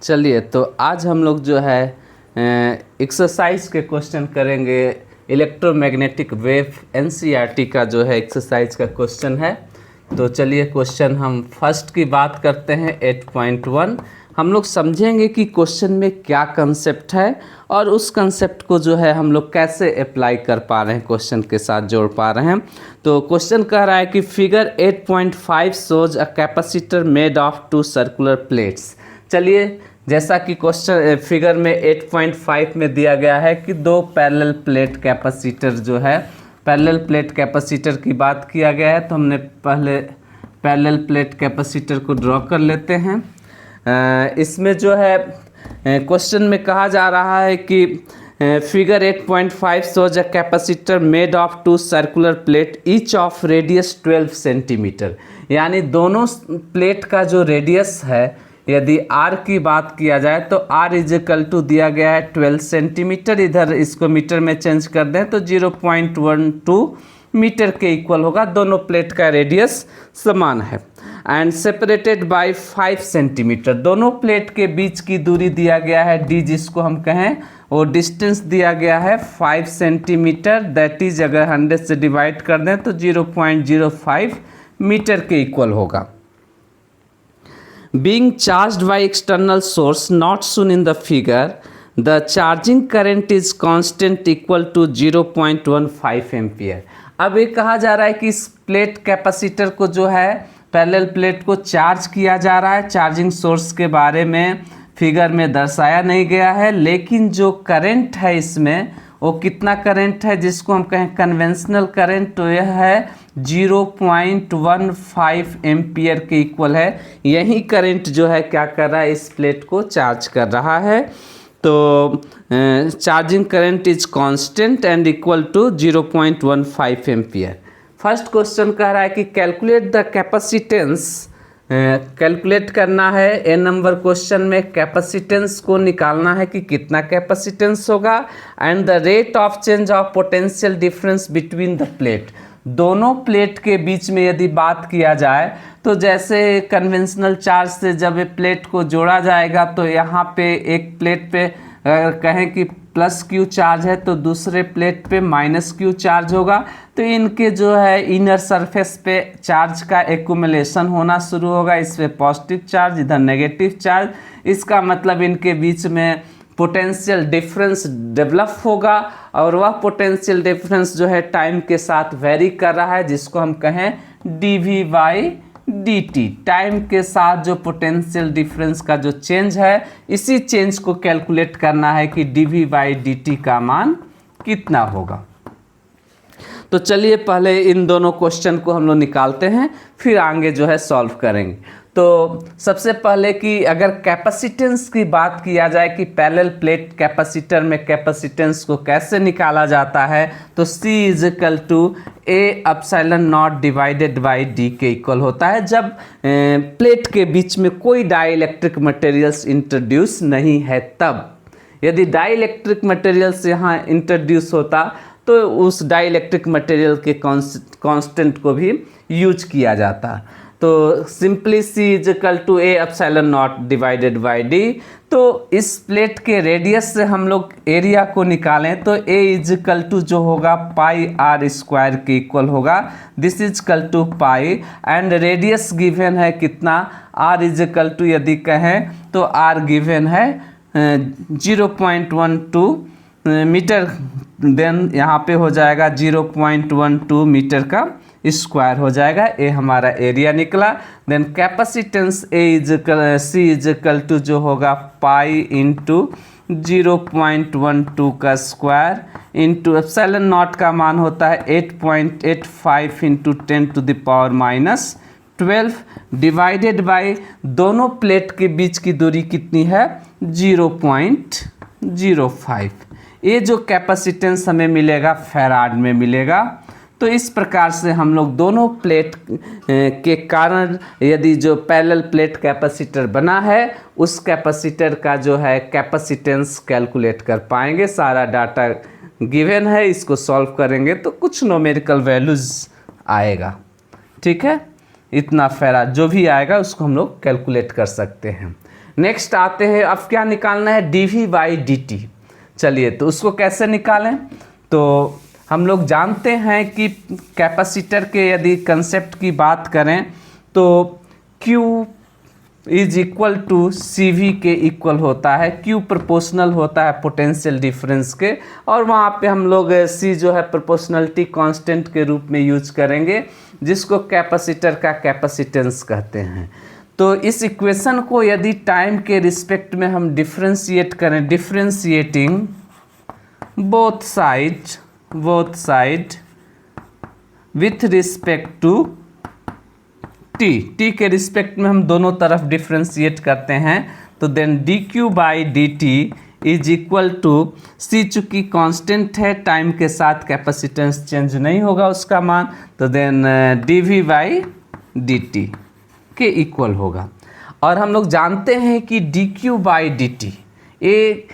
चलिए तो आज हम लोग जो है एक्सरसाइज के क्वेश्चन करेंगे। इलेक्ट्रोमैग्नेटिक वेव एनसीईआरटी का जो है एक्सरसाइज का क्वेश्चन है। तो चलिए क्वेश्चन हम फर्स्ट की बात करते हैं 8.1। हम लोग समझेंगे कि क्वेश्चन में क्या कंसेप्ट है और उस कंसेप्ट को जो है हम लोग कैसे अप्लाई कर पा रहे हैं, क्वेश्चन के साथ जोड़ पा रहे हैं। तो क्वेश्चन कह रहा है कि figure 8.5 shows a capacitor made of 2 circular plates. चलिए जैसा कि क्वेश्चन फिगर में 8.5 में दिया गया है कि 2 पैरेलल प्लेट कैपेसिटर जो है, पैरेलल प्लेट कैपेसिटर की बात किया गया है। तो हमने पहले पैरेलल प्लेट कैपेसिटर को ड्रॉ कर लेते हैं। इसमें जो है क्वेश्चन में कहा जा रहा है कि figure 8.5 shows a capacitor made of 2 circular plate each of radius 12 centimetre. यानी दोनों प्लेट का जो रेडियस है, यदि r की बात किया जाए तो r इजिकल टू दिया गया है 12 सेंटीमीटर। इधर इसको मीटर में चेंज कर दें तो 0.12 मीटर के इक्वल होगा। दोनों प्लेट का रेडियस समान है। And separated by 5 centimetre. दोनों प्लेट के बीच की दूरी दिया गया है d, जिसको हम कहें वो डिस्टेंस दिया गया है 5 सेंटीमीटर। दैट इज अगर 100 से डिवाइड कर दें तो 0.05 मीटर के इक्वल होगा। Being charged by external source not shown in the figure, the charging current is constant equal to 0.15 ampere. अब ये कहा जा रहा है कि इस प्लेट कैपेसिटर को जो है पैरेलल प्लेट को चार्ज किया जा रहा है। चार्जिंग सोर्स के बारे में फिगर में दर्शाया नहीं गया है, लेकिन जो करंट है इसमें वो कितना करंट है, जिसको हम कहें कन्वेंशनल करंट, तो यह है 0.15 एम्पियर के इक्वल है। यही करंट जो है क्या कर रहा है, इस प्लेट को चार्ज कर रहा है। तो charging current is constant and equal to 0.15 ampere. First question कह रहा है कि कैलकुलेट द कैपेसिटेंस। कैलकुलेट करना है। ए नंबर क्वेश्चन में कैपेसिटेंस को निकालना है कि कितना कैपेसिटेंस होगा। And the rate of change of potential difference between the plate. दोनों प्लेट के बीच में यदि बात किया जाए तो जैसे कन्वेंशनल चार्ज से जब ये प्लेट को जोड़ा जाएगा तो यहाँ पे एक प्लेट पे अगर कहें कि प्लस क्यू चार्ज है तो दूसरे प्लेट पे माइनस क्यू चार्ज होगा। तो इनके जो है इनर सरफेस पे चार्ज का एक्यूमुलेशन होना शुरू होगा। इस पे पॉजिटिव चार्ज, इधर नेगेटिव चार्ज। इसका मतलब इनके बीच में पोटेंशियल डिफरेंस डेवलप होगा और वह पोटेंशियल डिफरेंस जो है टाइम के साथ वेरी कर रहा है, जिसको हम कहें dV/dt। टाइम के साथ जो पोटेंशियल डिफरेंस का जो चेंज है, इसी चेंज को कैलकुलेट करना है कि dV/dt का मान कितना होगा। तो चलिए पहले इन दोनों क्वेश्चन को हम लोग निकालते हैं, फिर आगे जो है सॉल्व करेंगे। तो सबसे पहले कि अगर कैपेसिटेंस की बात किया जाए कि पैरेलल प्लेट कैपेसिटर में कैपेसिटेंस को कैसे निकाला जाता है, तो C is equal to A epsilon not divided by D के इक्वल होता है जब प्लेट के बीच में कोई डाइलेक्ट्रिक मटेरियल्स इंट्रोड्यूस नहीं है। तब यदि डाइलेक्ट्रिक मटेरियल्स यहाँ इंट्रोड्यूस होता तो उस डाइलेक्ट्रिक मटेरियल के कांस्टेंट को भी यूज किया जाता। तो simply C is equal to A epsilon not divided by D। तो इस प्लेट के रेडियस से हम लोग एरिया को निकालें तो A इजिकल टू जो होगा पाई r स्क्वायर के इक्वल होगा। This is equal to pi and radius given है कितना, r इजिकल टू यदि कहें तो r गिवन है 0.12 मीटर। देन यहाँ पे हो जाएगा 0.12 मीटर का स्क्वायर हो जाएगा। ये हमारा एरिया निकला। Then capacitance C is equal to जो होगा पाई इंटू 0.12 का स्क्वायर इंटू एप्सिलॉन नॉट का मान होता है 8.85 into 10 to the power minus 12 divided by दोनों प्लेट के बीच की दूरी कितनी है 0.05। ये जो कैपेसिटेंस हमें मिलेगा फैराड में मिलेगा। तो इस प्रकार से हम लोग दोनों प्लेट के कारण यदि जो पैरेलल प्लेट कैपेसिटर बना है उस कैपेसिटर का जो है कैपेसिटेंस कैलकुलेट कर पाएंगे। सारा डाटा गिवन है, इसको सॉल्व करेंगे तो कुछ न्यूमेरिकल वैल्यूज आएगा। ठीक है, इतना फैराड जो भी आएगा उसको हम लोग कैलकुलेट कर सकते हैं। नेक्स्ट आते हैं, अब क्या निकालना है, dv/dt। चलिए तो उसको कैसे निकालें, तो हम लोग जानते हैं कि कैपेसिटर के यदि कंसेप्ट की बात करें तो Q is equal to CV के इक्वल होता है। Q प्रोपोर्शनल होता है पोटेंशियल डिफरेंस के, और वहाँ पे हम लोग C जो है प्रोपोर्शनलिटी कांस्टेंट के रूप में यूज करेंगे, जिसको कैपेसिटर का कैपेसिटेंस कहते हैं। तो इस इक्वेशन को यदि टाइम के रिस्पेक्ट में हम डिफ्रेंशिएट करें, differentiating both side with respect to T के रिस्पेक्ट में हम दोनों तरफ डिफ्रेंशिएट करते हैं, तो then dq/dt is equal to C, चूँकि कांस्टेंट है, टाइम के साथ कैपेसिटेंस चेंज नहीं होगा उसका मान, तो देन dv/dt के इक्वल होगा। और हम लोग जानते हैं कि dq/dt ये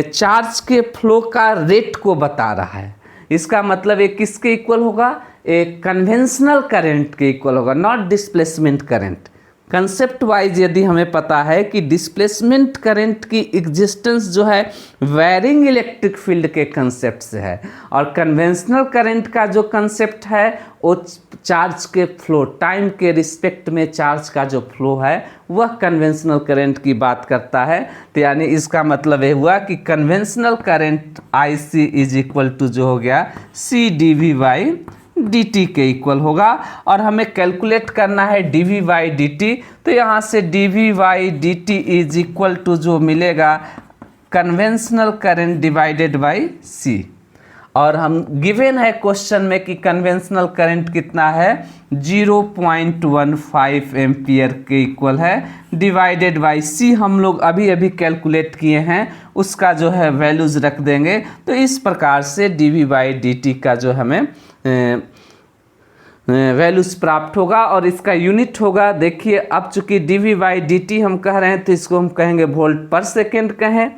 चार्ज के फ्लो का रेट को बता रहा है। इसका मतलब ये किसके इक्वल होगा, एक कन्वेंशनल करंट के इक्वल होगा, not displacement current. Concept wise यदि हमें पता है कि डिस्प्लेसमेंट करंट की एग्जिस्टेंस जो है वैरिंग इलेक्ट्रिक फील्ड के कंसेप्ट से है, और कन्वेंशनल करंट का जो कंसेप्ट है वो चार्ज के फ्लो, टाइम के रिस्पेक्ट में चार्ज का जो फ्लो है वह कन्वेंशनल करंट की बात करता है। तो यानी इसका मतलब ये हुआ कि conventional current IC is equal to जो हो गया C dv/dt के इक्वल होगा। और हमें कैलकुलेट करना है dv/dt, तो यहाँ से dv/dt इज इक्वल टू जो मिलेगा conventional current divided by C। और हम गिवन है क्वेश्चन में कि कन्वेंशनल करंट कितना है, 0.15 एम्पियर के इक्वल है, डिवाइडेड बाई C हम लोग अभी कैलकुलेट किए हैं, उसका जो है वैल्यूज रख देंगे। तो इस प्रकार से dv/dt का जो हमें वैल्यूज प्राप्त होगा, और इसका यूनिट होगा, देखिए अब चूंकि dv/dt हम कह रहे हैं तो इसको हम कहेंगे वोल्ट पर सेकेंड कहें,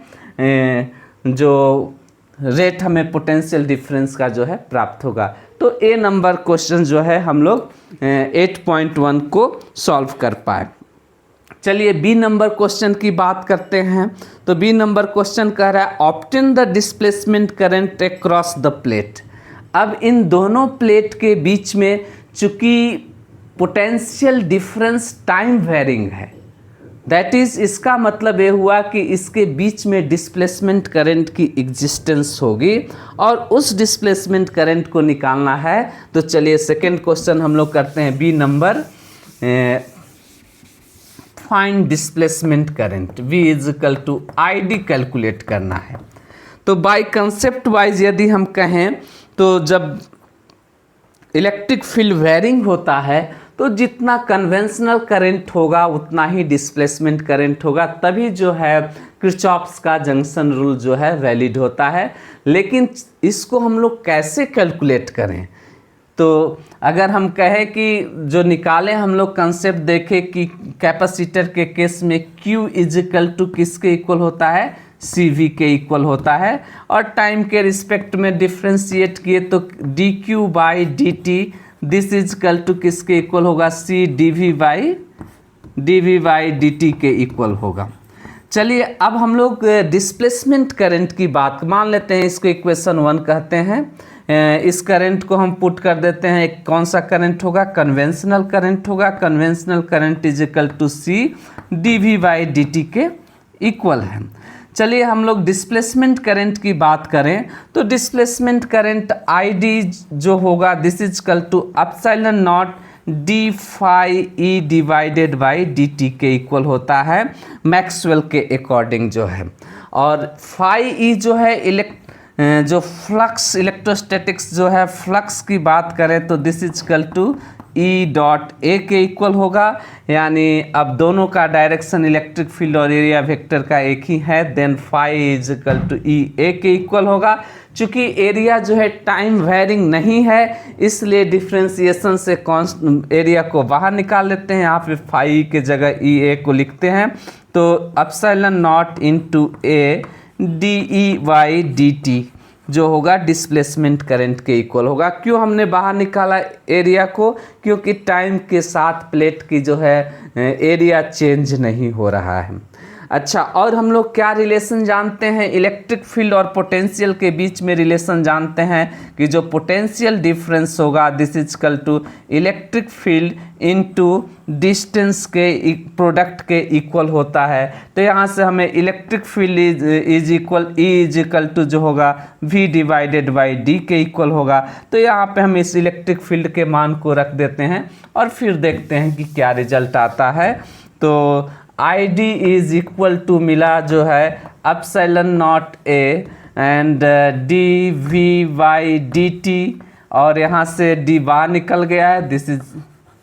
जो रेट हमें पोटेंशियल डिफरेंस का जो है प्राप्त होगा। तो A नंबर क्वेश्चन जो है हम लोग 8.1 को सॉल्व कर पाए। चलिए B नंबर क्वेश्चन की बात करते हैं। तो B नंबर क्वेश्चन कह रहा है obtain the displacement current across the plate. अब इन दोनों प्लेट के बीच में चूंकि पोटेंशियल डिफरेंस टाइम वेरिंग है, दैट इज इसका मतलब ये हुआ कि इसके बीच में डिस्प्लेसमेंट करंट की एग्जिस्टेंस होगी, और उस डिस्प्लेसमेंट करंट को निकालना है। तो चलिए सेकेंड क्वेश्चन हम लोग करते हैं B number, find displacement current V is equal to ID calculate करना है। तो बाय कंसेप्ट वाइज यदि हम कहें तो जब इलेक्ट्रिक फील्ड वेरिंग होता है तो जितना कन्वेंशनल करंट होगा उतना ही डिस्प्लेसमेंट करंट होगा, तभी जो है किरचॉफ्स का जंक्शन रूल जो है वैलिड होता है। लेकिन इसको हम लोग कैसे कैलकुलेट करें, तो अगर हम कहें कि जो निकालें हम लोग कंसेप्ट देखें कि कैपेसिटर के केस में Q इज इक्वल टू किसके इक्वल होता है, CV के इक्वल होता है, और टाइम के रिस्पेक्ट में डिफ्रेंशिएट किए तो dq/dt this is equal to किसके इक्वल होगा, C dv/dt के इक्वल होगा। चलिए अब हम लोग डिस्प्लेसमेंट करंट की बात मान लेते हैं, इसको इक्वेशन 1 कहते हैं। इस करंट को हम पुट कर देते हैं, एक कौन सा करंट होगा, कन्वेंशनल करंट होगा। Conventional current is equal to C dv/dt के इक्वल है। चलिए हम लोग डिस्प्लेसमेंट करंट की बात करें तो डिस्प्लेसमेंट करंट ID जो होगा this is equal to epsilon not d phi e divided by dt के इक्वल होता है मैक्सवेल के अकॉर्डिंग जो है। और phi e जो है जो फ्लक्स इलेक्ट्रोस्टैटिक्स जो है फ्लक्स की बात करें तो this is equal to E dot a के इक्वल होगा, यानी अब दोनों का डायरेक्शन इलेक्ट्रिक फील्ड और एरिया वेक्टर का एक ही है, then phi is equal to E A के इक्वल होगा। चूँकि एरिया जो है टाइम वेरिंग नहीं है इसलिए डिफ्रेंसिएशन से कॉन्स्ट एरिया को बाहर निकाल लेते हैं, यहाँ पे फाई के जगह ई ए को लिखते हैं। तो epsilon not into A D E Y D T जो होगा डिस्प्लेसमेंट करंट के इक्वल होगा। क्यों हमने बाहर निकाला एरिया को, क्योंकि टाइम के साथ प्लेट की जो है एरिया चेंज नहीं हो रहा है। अच्छा, और हम लोग क्या रिलेशन जानते हैं इलेक्ट्रिक फील्ड और पोटेंशियल के बीच में रिलेशन जानते हैं कि जो पोटेंशियल डिफरेंस होगा this is equal to electric field into distance के प्रोडक्ट के इक्वल होता है। तो यहाँ से हमें electric field is equal to जो होगा v डिवाइडेड बाई डी के इक्वल होगा। तो यहाँ पे हम इस इलेक्ट्रिक फील्ड के मान को रख देते हैं और फिर देखते हैं कि क्या रिजल्ट आता है। तो I D is equal to मिला जो है epsilon naught A and D V by D T, और यहाँ से डी बाहर निकल गया है, this is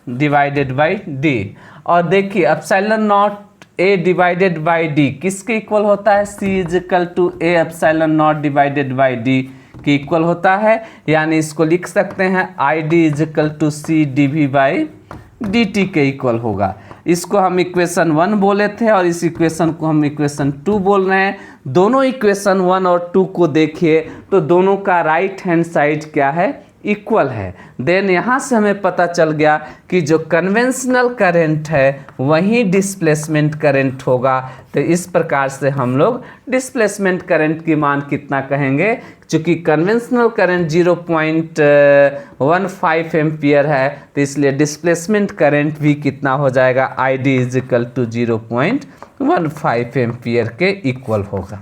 divided by D. और देखिए epsilon naught A divided by D किसके इक्वल होता है, C is equal to A epsilon not divided by D के इक्वल होता है। यानी इसको लिख सकते हैं I D is equal to C D V by D T के इक्वल होगा। इसको हम इक्वेशन 1 बोले थे और इस इक्वेशन को हम इक्वेशन 2 बोल रहे हैं। दोनों इक्वेशन 1 और 2 को देखिए तो दोनों का राइट हैंड साइड क्या है, इक्वल है। देन यहाँ से हमें पता चल गया कि जो कन्वेंशनल करंट है वही डिस्प्लेसमेंट करंट होगा। तो इस प्रकार से हम लोग डिस्प्लेसमेंट करंट की मान कितना कहेंगे, चूँकि कन्वेंशनल करंट 0.15 एम्पियर है तो इसलिए डिस्प्लेसमेंट करंट भी कितना हो जाएगा, I D is equal to 0.15 ampere के इक्वल होगा।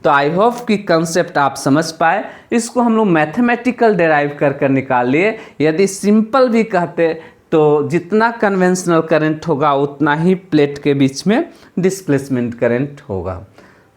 तो आई होप कि कंसेप्ट आप समझ पाए। इसको हम लोग मैथमेटिकल डेराइव कर निकाल लिए। यदि सिंपल भी कहते तो जितना कन्वेंशनल करंट होगा उतना ही प्लेट के बीच में डिस्प्लेसमेंट करंट होगा।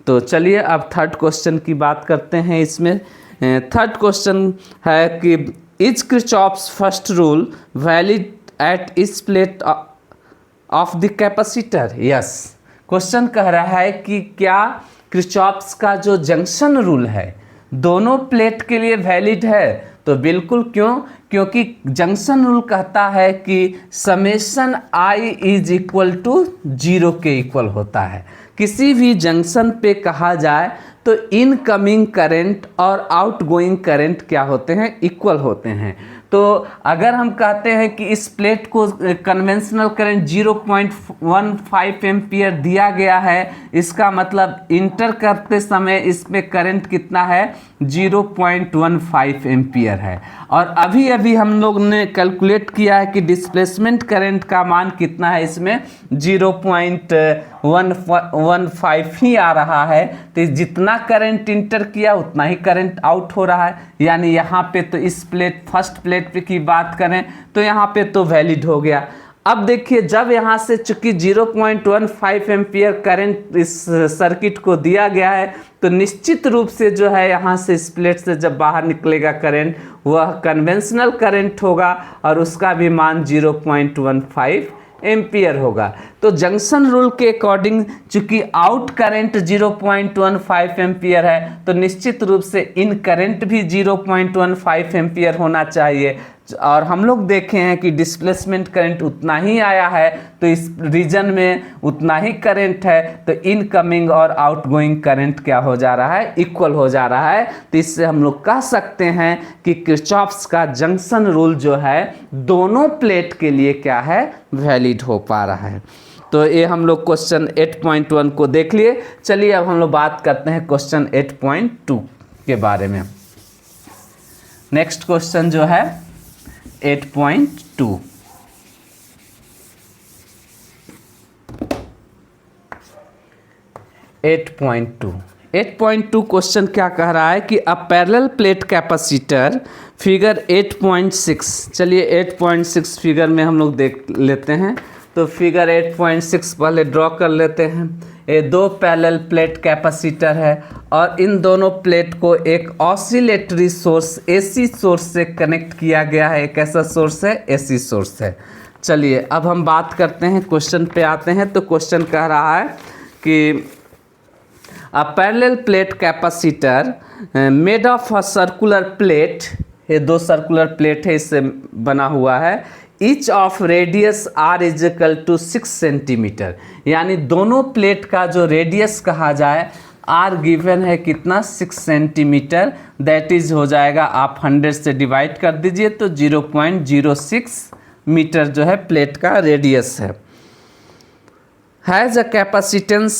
तो चलिए अब थर्ड क्वेश्चन की बात करते हैं। इसमें थर्ड क्वेश्चन है कि is Kirchhoff's first rule valid at each plate of the capacitor. Yes, question कह रहा है कि क्या किरचॉफ्स का जो जंक्शन रूल है दोनों प्लेट के लिए वैलिड है। तो बिल्कुल, क्योंकि जंक्शन रूल कहता है कि summation I is equal to 0 के इक्वल होता है। किसी भी जंक्शन पे कहा जाए तो इनकमिंग करंट और आउटगोइंग करंट क्या होते हैं, इक्वल होते हैं। तो अगर हम कहते हैं कि इस प्लेट को कन्वेंशनल करंट 0.15 एम्पियर दिया गया है, इसका मतलब इंटर करते समय इसमें करंट कितना है, 0.15 एम्पियर है। और अभी अभी हम लोग ने कैलकुलेट किया है कि डिस्प्लेसमेंट करंट का मान कितना है, इसमें 0.115 ही आ रहा है। तो जितना करंट इंटर किया उतना ही करंट आउट हो रहा है। यानी यहाँ पे तो इस प्लेट फर्स्ट प्लेट पे की बात करें तो यहाँ पे तो वैलिड हो गया। अब देखिए जब यहाँ से चूंकि 0.15 एम्पियर करंट इस सर्किट को दिया गया है तो निश्चित रूप से जो है यहाँ से इस प्लेट से जब बाहर निकलेगा करंट वह कन्वेंशनल करंट होगा और उसका भी मान 0.15 एम्पियर होगा। तो जंक्शन रूल के अकॉर्डिंग चूंकि आउट करंट 0.15 एम्पियर है तो निश्चित रूप से इन करंट भी 0.15 एम्पियर होना चाहिए। और हम लोग देखे हैं कि डिस्प्लेसमेंट करंट उतना ही आया है तो इस रीजन में उतना ही करंट है, तो इनकमिंग और आउटगोइंग करंट क्या हो जा रहा है, इक्वल हो जा रहा है। तो इससे हम लोग कह सकते हैं कि किरचॉफ्स का जंक्शन रूल जो है दोनों प्लेट के लिए क्या है, वैलिड हो पा रहा है। तो ये हम लोग क्वेश्चन 8.1 को देख लिए। चलिए अब हम लोग बात करते हैं क्वेश्चन 8.2 के बारे में। नेक्स्ट क्वेश्चन जो है 8.2 8.2 क्वेश्चन क्या कह रहा है कि a parallel plate capacitor figure 8.6। चलिए 8.6 फिगर में हम लोग देख लेते हैं। तो फिगर 8.6 पहले ड्रॉ कर लेते हैं। ये दो पैरेलल प्लेट कैपेसिटर है और इन दोनों प्लेट को एक ऑसिलेटरी सोर्स एसी सोर्स से कनेक्ट किया गया है। एक ऐसा सोर्स है, एसी सोर्स है। चलिए अब हम बात करते हैं, क्वेश्चन पे आते हैं। तो क्वेश्चन कह रहा है कि a parallel plate capacitor made of a circular plate, ये दो सर्कुलर प्लेट है, इससे बना हुआ है। Each of radius R is equal to 6 centimetre. यानी दोनों प्लेट का जो रेडियस कहा जाए आर गिवन है कितना, 6 सेंटीमीटर। दैट इज हो जाएगा, आप 100 से डिवाइड कर दीजिए तो 0.06 मीटर जो है प्लेट का रेडियस है। हैज़ अ कैपेसिटेंस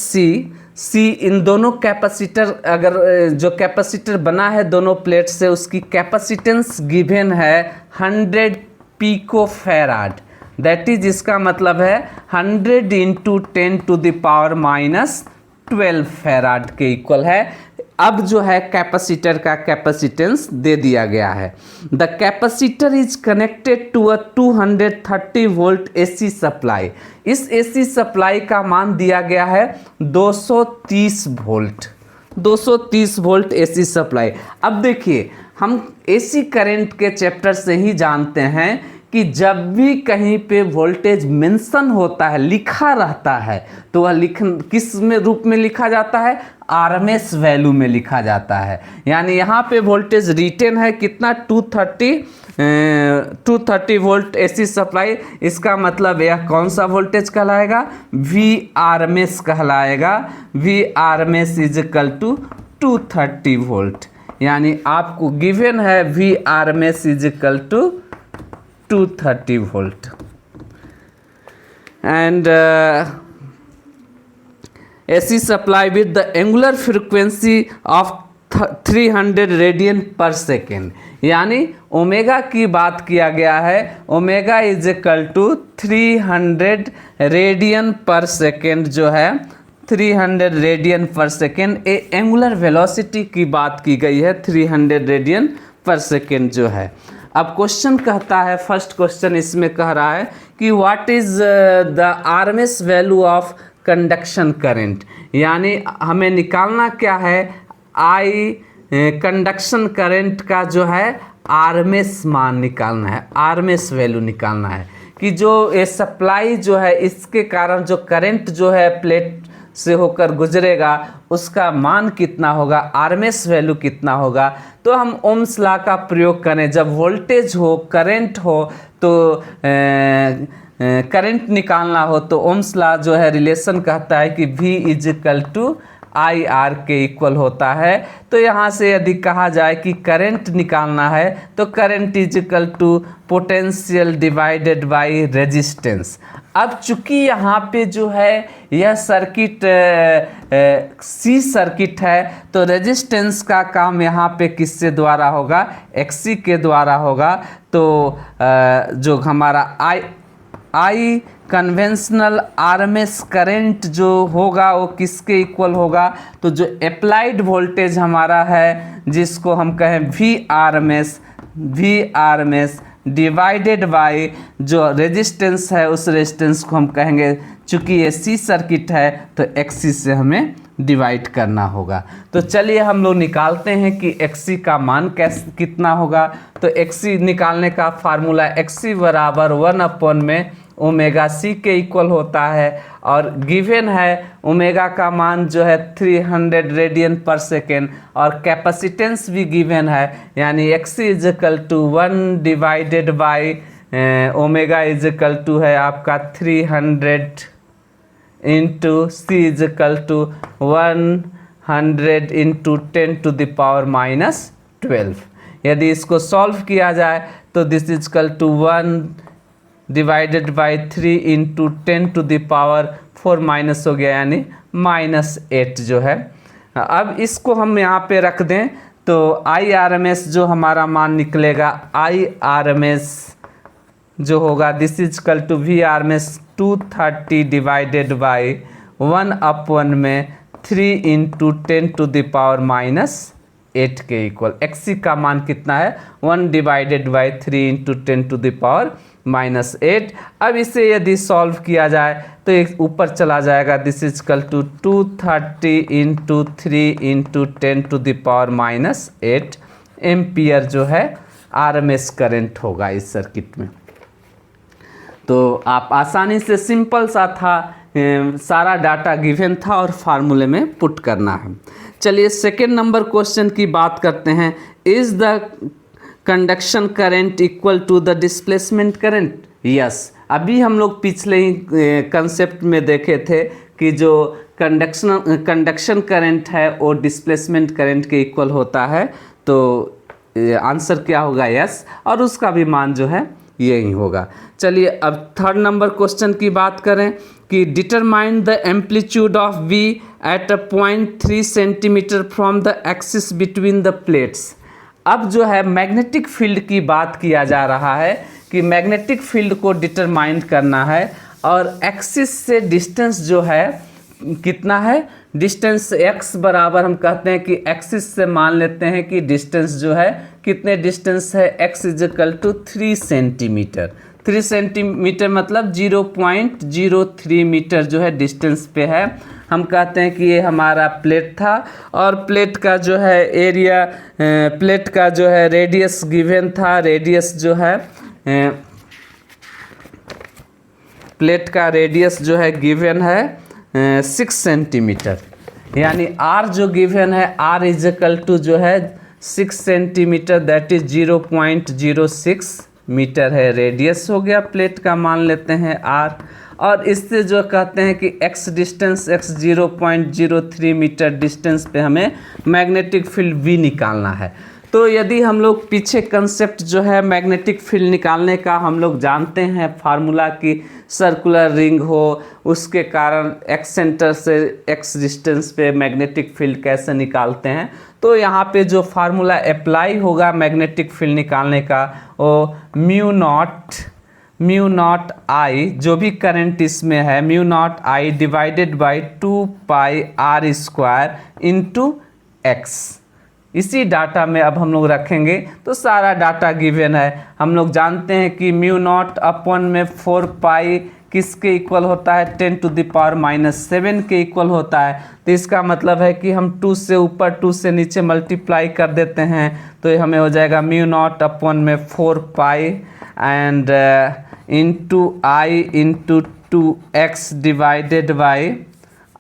सी इन दोनों कैपेसिटर, अगर जो कैपेसिटर बना है दोनों प्लेट से उसकी कैपेसिटेंस गिवन है 100 पिको फैराड, दैट इज इसका मतलब है 100 इंटू 10⁻⁻12 फैराड के इक्वल है। अब जो है कैपेसिटर का कैपेसिटेंस दे दिया गया है। The capacitor is connected to a 230 volt AC supply. इस एसी सप्लाई का मान दिया गया है 230 वोल्ट, 230 वोल्ट एसी सप्लाई। अब देखिए हम एसी करंट के चैप्टर से ही जानते हैं कि जब भी कहीं पे वोल्टेज मेंशन होता है, लिखा रहता है, तो वह किस में रूप में लिखा जाता है? आरएमएस वैल्यू में लिखा जाता है। यानी यहाँ पे वोल्टेज रिटेन है कितना? 230 वोल्ट एसी सप्लाई। इसका मतलब यह कौन सा वोल्टेज कहलाएगा? वी आरएमएस कहलाएगा। V RMS is equal to 230 volt. यानी आपको गिवन है V RMS is equal to 230 volt and AC supply with the angular frequency of 300 radian per second. यानी ओमेगा की बात किया गया है, omega is equal to 300 radian per second जो है 300 radian per second. Angular velocity की बात की गई है 300 रेडियन पर सेकेंड जो है। अब क्वेश्चन कहता है, फर्स्ट क्वेश्चन इसमें कह रहा है कि what is the RMS value of conduction current. यानी हमें निकालना क्या है? आई कंडक्शन करंट का जो है आरएमएस मान निकालना है, आरएमएस वैल्यू निकालना है कि जो ये सप्लाई जो है इसके कारण जो करंट जो है प्लेट से होकर गुजरेगा उसका मान कितना होगा, आरएमएस वैल्यू कितना होगा। तो हम ओम्स लॉ का प्रयोग करें, जब वोल्टेज हो, करंट हो, तो करंट निकालना हो तो ओम्स लॉ जो है रिलेशन कहता है कि V is equal to I R के इक्वल होता है। तो यहाँ से यदि कहा जाए कि करंट निकालना है तो current is equal to potential divided by resistance. अब चूंकि यहाँ पे जो है यह सर्किट सी सर्किट है तो रेजिस्टेंस का काम यहाँ पे किससे द्वारा होगा? एक्सी के द्वारा होगा। तो जो हमारा आई कन्वेंशनल आरएमएस करंट जो होगा वो किसके इक्वल होगा? तो जो अप्लाइड वोल्टेज हमारा है जिसको हम कहें वी आरएमएस डिवाइडेड बाय जो रेजिस्टेंस है उस रेजिस्टेंस को हम कहेंगे, चूंकि ये सी सर्किट है तो एक्सी से हमें डिवाइड करना होगा। तो चलिए हम लोग निकालते हैं कि एक्सी का मान कितना होगा। तो एक्सी निकालने का फार्मूला एक्सी बराबर 1 में ओमेगा सी के इक्वल होता है और गिवन है ओमेगा का मान जो है 300 रेडियन पर सेकेंड और कैपेसिटेंस भी गिवन है। यानी XC is equal to 1 divided by omega is equal to है आपका 300 into C is equal to 100 into 10⁻⁻12। यदि इसको सॉल्व किया जाए तो this is equal to 1 divided by 3 into 10⁻⁴ minus हो गया, यानी -8 जो है। अब इसको हम यहाँ पे रख दें तो आई आर एम एस जो हमारा मान निकलेगा, आई आर एम एस जो होगा this is equal to V R M S 230 divided by 1 में 3 इंटू 10⁻⁻8 के इक्वल। एक्सी का मान कितना है? 1 डिवाइडेड बाय 3 इंटू 10⁻⁻8। अब इसे यदि सॉल्व किया जाए तो एक ऊपर चला जाएगा, this is equal to 230 into 3 into 10⁻⁸ ampere जो है आरएमएस करंट होगा इस सर्किट में। तो आप आसानी से सिंपल सा था, सारा डाटा गिवन था और फार्मूले में पुट करना है। चलिए सेकेंड नंबर क्वेश्चन की बात करते हैं। Is the conduction current equal to the displacement current? Yes, अभी हम लोग पिछले ही कंसेप्ट में देखे थे कि जो कंडक्शन करंट है वो डिस्प्लेसमेंट करंट के इक्वल होता है। तो आंसर क्या होगा? यस, और उसका भी मान जो है यही होगा। चलिए अब थर्ड नंबर क्वेश्चन की बात करें कि कि determine the amplitude of V at a point 3 centimetre from the axis between the plates. अब जो है मैग्नेटिक फील्ड की बात किया जा रहा है कि मैग्नेटिक फील्ड को डिटरमाइन करना है और एक्सिस से डिस्टेंस जो है कितना है, डिस्टेंस x बराबर हम कहते हैं कि एक्सिस से मान लेते हैं कि डिस्टेंस जो है कितने डिस्टेंस है, x is equal to 3 centimetre. 3 centimetre मतलब 0.03 मीटर जो है डिस्टेंस पे है। हम कहते हैं कि ये हमारा प्लेट था और प्लेट का जो है एरिया, प्लेट का जो है रेडियस गिवन था। रेडियस जो है प्लेट का रेडियस जो है गिवन है 6 सेंटीमीटर, यानी r जो गिवन है r इजिकल टू जो है 6 सेंटीमीटर, दैट इज 0.06 मीटर है रेडियस हो गया प्लेट का, मान लेते हैं r। और इससे जो कहते हैं कि x distance, x 0.03 metre distance पे हमें मैग्नेटिक फील्ड V निकालना है। तो यदि हम लोग पीछे कंसेप्ट जो है मैग्नेटिक फील्ड निकालने का हम लोग जानते हैं फार्मूला की, सर्कुलर रिंग हो उसके कारण x सेंटर से x डिस्टेंस पे मैग्नेटिक फील्ड कैसे निकालते हैं, तो यहाँ पे जो फार्मूला अप्लाई होगा मैग्नेटिक फील्ड निकालने का वो म्यू नॉट I, जो भी करंट इसमें है, mu naught I divided by 2 pi r square into x। इसी डाटा में अब हम लोग रखेंगे तो सारा डाटा गिवन है। हम लोग जानते हैं कि म्यू नॉट अपॉन में 4 पाई किसके इक्वल होता है, 10 टू द पावर -7 के इक्वल होता है। तो इसका मतलब है कि हम 2 से ऊपर 2 से नीचे मल्टीप्लाई कर देते हैं तो ये हमें हो जाएगा म्यू नॉट अपॉन में 4 pi and into I into 2x divided by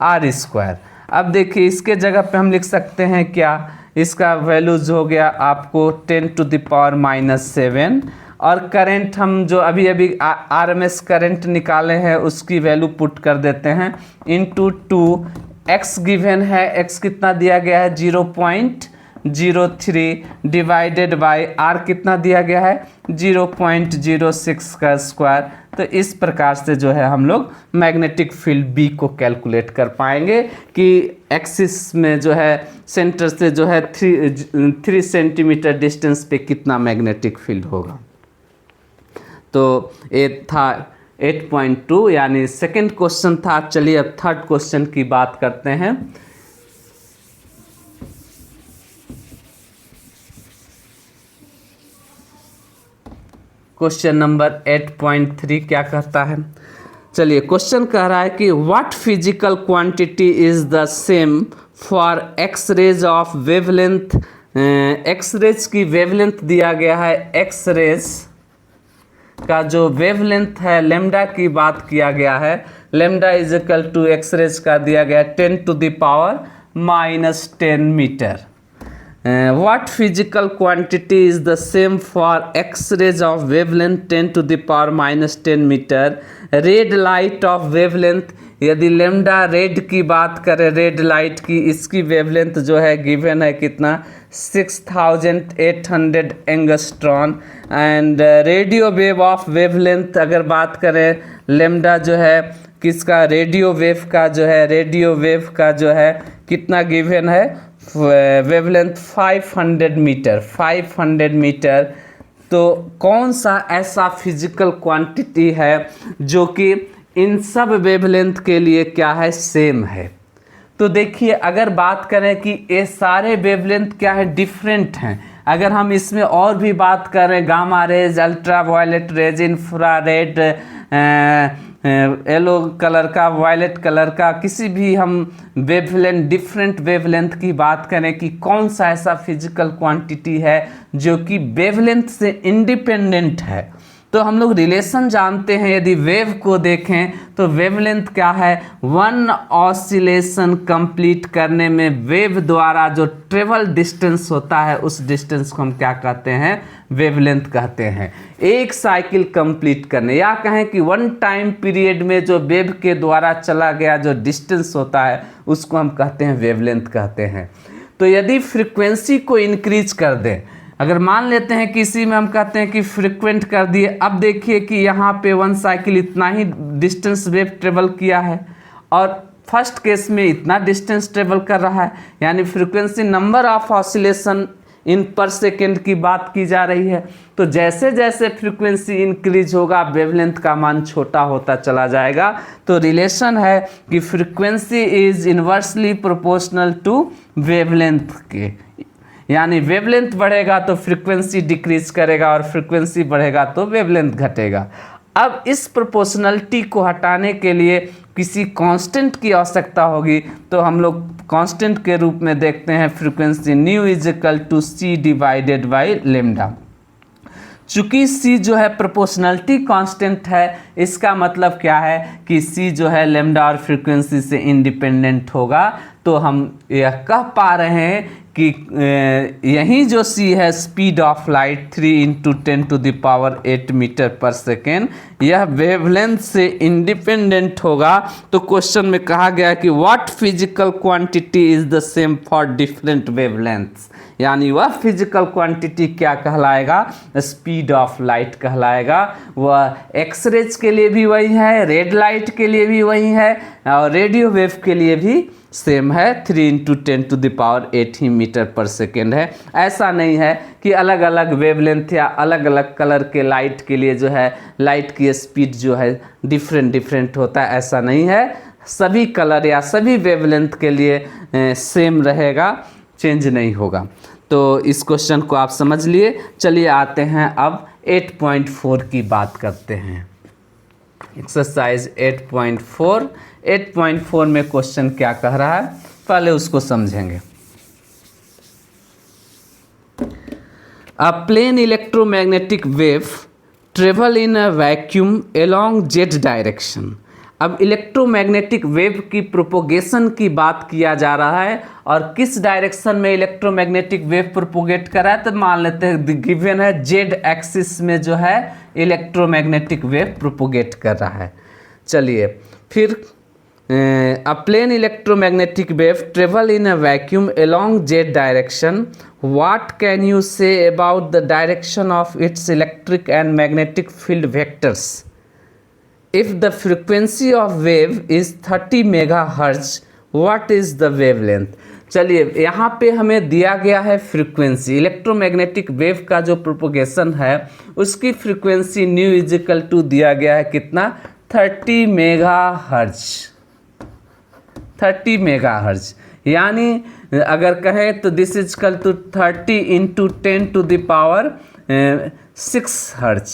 r square. अब देखिए इसके जगह पे हम लिख सकते हैं क्या, इसका वैल्यूज हो गया आपको 10 टू द पावर -7 और करंट हम जो अभी अभी RMS करंट निकाले हैं उसकी वैल्यू पुट कर देते हैं इंटू 2, x गिवन है, x कितना दिया गया है 0.03 डिवाइडेड बाई r कितना दिया गया है 0.06 का स्क्वायर। तो इस प्रकार से जो है हम लोग मैग्नेटिक फील्ड B को कैलकुलेट कर पाएंगे कि एक्सिस में जो है सेंटर से जो है 3 सेंटीमीटर डिस्टेंस पे कितना मैग्नेटिक फील्ड होगा। तो ये था 8.2 यानी सेकंड क्वेश्चन था। चलिए अब थर्ड क्वेश्चन की बात करते हैं। क्वेश्चन नंबर 8.3 क्या कहता है, चलिए क्वेश्चन कह रहा है कि what physical quantity is the same for X rays of wavelength. X rays की वेवलेंथ दिया गया है, एक्स रेज का जो वेवलेंथ है लेमडा की बात किया गया है, lambda is equal to X rays का दिया गया 10 to the power -10 metre. What physical quantity is the same for X-rays of wavelength 10 to the power -10 metre, red light of wavelength. यदि लेमडा रेड की बात करें, रेड लाइट की, इसकी wavelength जो है गिवन है कितना 6800 angstrom. And radio wave of wavelength अगर बात करें, लेमडा जो है किसका, रेडियो वेव का जो है, रेडियो वेव का जो है कितना गिवन है वेवलेंथ 500 मीटर, 500 मीटर। तो कौन सा ऐसा फिजिकल क्वांटिटी है जो कि इन सब वेवलेंथ के लिए क्या है, सेम है। तो देखिए अगर बात करें कि ये सारे वेवलेंथ क्या है, डिफरेंट हैं। अगर हम इसमें और भी बात करें, gamma rays, ultraviolet rays, infrared, yellow colour का, वायलेट कलर का, किसी भी हम वेवलेंथ, डिफरेंट वेवलेंथ की बात करें कि कौन सा ऐसा फिजिकल क्वांटिटी है जो कि वेवलेंथ से इंडिपेंडेंट है, तो हम लोग रिलेशन जानते हैं। यदि वेव को देखें तो वेवलेंथ क्या है, वन ऑसिलेशन कंप्लीट करने में वेव द्वारा जो ट्रेवल डिस्टेंस होता है उस डिस्टेंस को हम क्या कहते हैं, वेवलेंथ कहते हैं। एक साइकिल कंप्लीट करने, या कहें कि वन टाइम पीरियड में जो वेव के द्वारा चला गया जो डिस्टेंस होता है उसको हम कहते हैं वेवलेंथ कहते हैं। तो यदि फ्रीक्वेंसी को इंक्रीज कर दें, अगर मान लेते हैं कि इसी में हम कहते हैं कि फ्रीक्वेंट कर दिए, अब देखिए कि यहाँ पे 1 साइकिल इतना ही डिस्टेंस वेव ट्रेवल किया है और फर्स्ट केस में इतना डिस्टेंस ट्रेवल कर रहा है, यानी frequency number of oscillation in पर सेकेंड की बात की जा रही है। तो जैसे जैसे फ्रीक्वेंसी इंक्रीज होगा वेवलेंथ का मान छोटा होता चला जाएगा। तो रिलेशन है कि frequency is inversely proportional to wavelength के, यानी वेवलेंथ बढ़ेगा तो फ्रीक्वेंसी डिक्रीज करेगा और फ्रीक्वेंसी बढ़ेगा तो वेवलेंथ घटेगा। अब इस प्रोपोर्शनलिटी को हटाने के लिए किसी कांस्टेंट की आवश्यकता होगी, तो हम लोग कांस्टेंट के रूप में देखते हैं frequency nu is equal to C divided by lambda. चूंकि c जो है प्रोपोर्शनलिटी कांस्टेंट है, इसका मतलब क्या है कि c जो है लेमडा और फ्रीक्वेंसी से इंडिपेंडेंट होगा। तो हम यह कह पा रहे हैं कि यही जो c है speed of light 3 × 10⁸ metre per second, यह वेवलेंथ से इंडिपेंडेंट होगा। तो क्वेश्चन में कहा गया कि what physical quantity is the same for different wavelengths, यानी वह फिजिकल क्वांटिटी क्या कहलाएगा, स्पीड ऑफ लाइट कहलाएगा। वह एक्सरेज के लिए भी वही है, रेड लाइट के लिए भी वही है और रेडियो वेव के लिए भी सेम है, 3 × 10⁸ ही मीटर पर सेकेंड है। ऐसा नहीं है कि अलग अलग वेवलेंथ या अलग अलग कलर के लाइट के लिए जो है लाइट की स्पीड जो है डिफरेंट होता है, ऐसा नहीं है। सभी कलर या सभी वेवलेंथ के लिए सेम रहेगा, चेंज नहीं होगा। तो इस क्वेश्चन को आप समझ लिए। चलिए आते हैं अब 8.4 की बात करते हैं। एक्सरसाइज 8.4 में क्वेश्चन क्या कह रहा है, पहले उसको समझेंगे। A plane electromagnetic wave travel in a vacuum along Z direction. अब इलेक्ट्रोमैग्नेटिक वेव की प्रोपोगेशन की बात किया जा रहा है और किस डायरेक्शन में इलेक्ट्रोमैग्नेटिक वेव प्रोपोगेट कर रहा है। तो मान लेते हैं गिवन है जेड एक्सिस में जो है इलेक्ट्रोमैग्नेटिक वेव प्रोपोगेट कर रहा है। चलिए फिर a plane electromagnetic wave travel in a vacuum along Z direction, what can you say about the direction of its electric and magnetic field vectors if the frequency of wave is 30 megahertz, what is the wavelength। चलिए यहाँ पे हमें दिया गया है frequency, electromagnetic wave का जो propagation है उसकी frequency nu is equal to दिया गया है कितना, 30 मेगाहर्ट्ज। 30 मेगाहर्ट्ज यानी अगर कहें तो this is equal to 30 × 10⁶ hertz,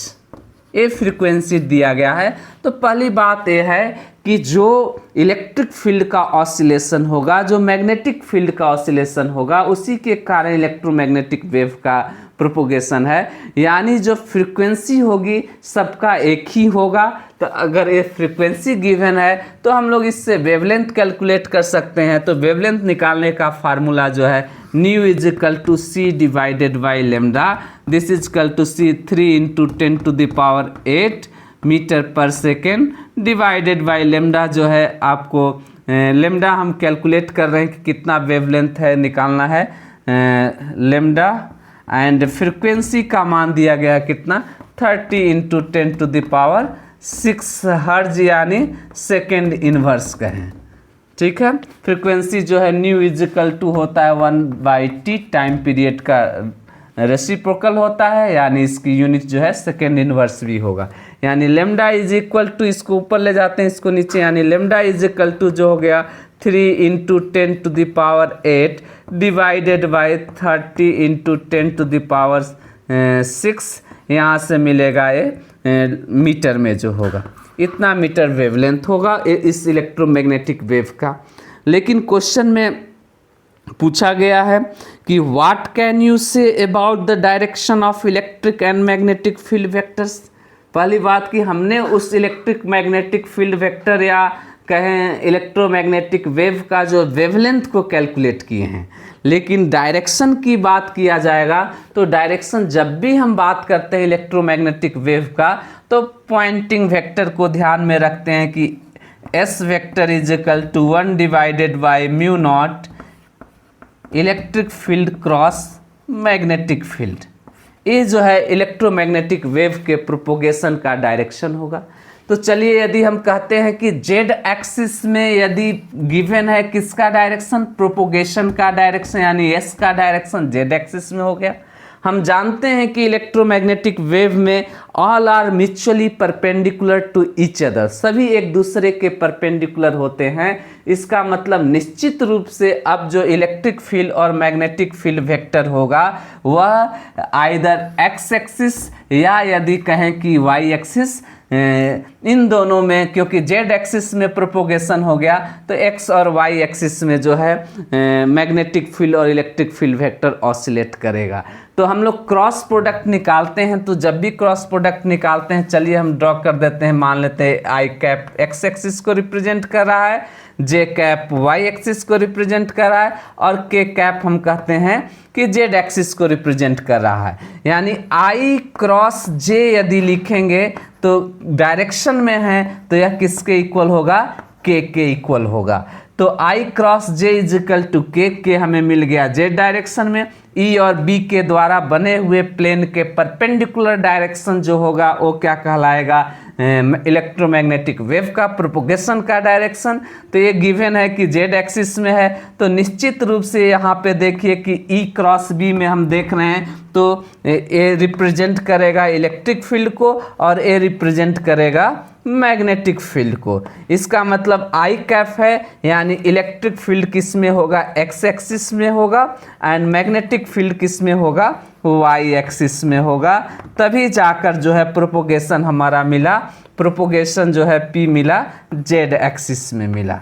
ये फ्रीक्वेंसी दिया गया है। तो पहली बात यह है कि जो इलेक्ट्रिक फील्ड का ऑसिलेशन होगा, जो मैग्नेटिक फील्ड का ऑसिलेशन होगा, उसी के कारण इलेक्ट्रोमैग्नेटिक वेव का प्रोपोगेशन है, यानी जो फ्रीक्वेंसी होगी सबका एक ही होगा। तो अगर ये फ्रीक्वेंसी गिवन है तो हम लोग इससे वेवलेंथ कैलकुलेट कर सकते हैं। तो वेवलेंथ निकालने का फार्मूला जो है nu is equal to C divided by lambda, this is equal to C 3 × 10⁸ metre per second divided by lambda जो है आपको लेमडा हम कैलकुलेट कर रहे हैं कि कितना वेवलेंथ है निकालना है लेमडा, एंड फ्रीक्वेंसी का मान दिया गया है कितना, 30 × 10⁶ हर्ज यानी सेकेंड इनवर्स कहें। ठीक है, फ्रीक्वेंसी जो है न्यू इज इक्वल टू होता है 1/t, टाइम पीरियड का रेसिप्रोकल होता है, यानी इसकी यूनिट जो है सेकेंड इनवर्स भी होगा। यानी लेमडा इज इक्वल टू, इसको ऊपर ले जाते हैं इसको नीचे, यानी लेमडा इज इक्वल टू जो हो गया 3 × 10⁸ डिवाइडेड बाई 30 × 10⁶, यहाँ से मिलेगा ये मीटर में जो होगा, इतना मीटर वेवलेंथ होगा इस इलेक्ट्रोमैग्नेटिक वेव का। लेकिन क्वेश्चन में पूछा गया है कि what can you say about the direction of electric and magnetic field vectors. पहली बात कि हमने उस इलेक्ट्रिक मैग्नेटिक फील्ड वेक्टर या कहें इलेक्ट्रोमैग्नेटिक वेव का जो वेवलेंथ को कैलकुलेट किए हैं, लेकिन डायरेक्शन की बात किया जाएगा तो डायरेक्शन जब भी हम बात करते हैं इलेक्ट्रोमैग्नेटिक वेव का तो पॉइंटिंग वेक्टर को ध्यान में रखते हैं कि S vector is equal to 1 divided by mu naught electric field cross magnetic field. ये जो है इलेक्ट्रोमैग्नेटिक वेव के प्रोपोगेशन का डायरेक्शन होगा। तो चलिए यदि हम कहते हैं कि जेड एक्सिस में यदि गिवन है किसका डायरेक्शन, प्रोपोगेशन का डायरेक्शन, यानी एस का डायरेक्शन जेड एक्सिस में हो गया। हम जानते हैं कि इलेक्ट्रोमैग्नेटिक वेव में all are mutually perpendicular to each other, सभी एक दूसरे के परपेंडिकुलर होते हैं। इसका मतलब निश्चित रूप से अब जो इलेक्ट्रिक फील्ड और मैग्नेटिक फील्ड वेक्टर होगा वह आइदर एक्स एक्सिस या यदि कहें कि वाई एक्सिस, इन दोनों में, क्योंकि जेड एक्सिस में प्रोपोगेशन हो गया तो एक्स और वाई एक्सिस में जो है मैग्नेटिक फील्ड और इलेक्ट्रिक फील्ड वेक्टर ऑसिलेट करेगा। तो हम लोग क्रॉस प्रोडक्ट निकालते हैं, तो जब भी क्रॉस प्रोडक्ट निकालते हैं, चलिए हम ड्रॉ कर देते हैं। मान लेते हैं आई कैप एक्स एक्सिस को रिप्रेजेंट कर रहा है, जे कैप वाई एक्सिस को रिप्रेजेंट कर रहा है और के कैप हम कहते हैं कि जेड एक्सिस को रिप्रेजेंट कर रहा है। यानी आई क्रॉस जे यदि लिखेंगे तो डायरेक्शन में है तो यह किसके इक्वल होगा, के इक्वल होगा। तो I cross J is equal to K हमें मिल गया जेड डायरेक्शन में। ई और बी के द्वारा बने हुए प्लेन के परपेंडिकुलर डायरेक्शन जो होगा वो क्या कहलाएगा, इलेक्ट्रोमैग्नेटिक वेव का प्रोपोगेशन का डायरेक्शन। तो ये गिवन है कि जेड एक्सिस में है, तो निश्चित रूप से यहाँ पे देखिए कि ई क्रॉस बी में हम देख रहे हैं तो ए रिप्रेजेंट करेगा इलेक्ट्रिक फील्ड को और ए रिप्रेजेंट करेगा मैग्नेटिक फील्ड को। इसका मतलब आई कैप है, यानी इलेक्ट्रिक फील्ड किस में होगा, एक्स एक्सिस में होगा, एंड मैग्नेटिक फील्ड किस में होगा, वाई एक्सिस में होगा। तभी जाकर जो है प्रोपोगेशन हमारा मिला, प्रोपोगेशन जो है पी मिला जेड एक्सिस में मिला।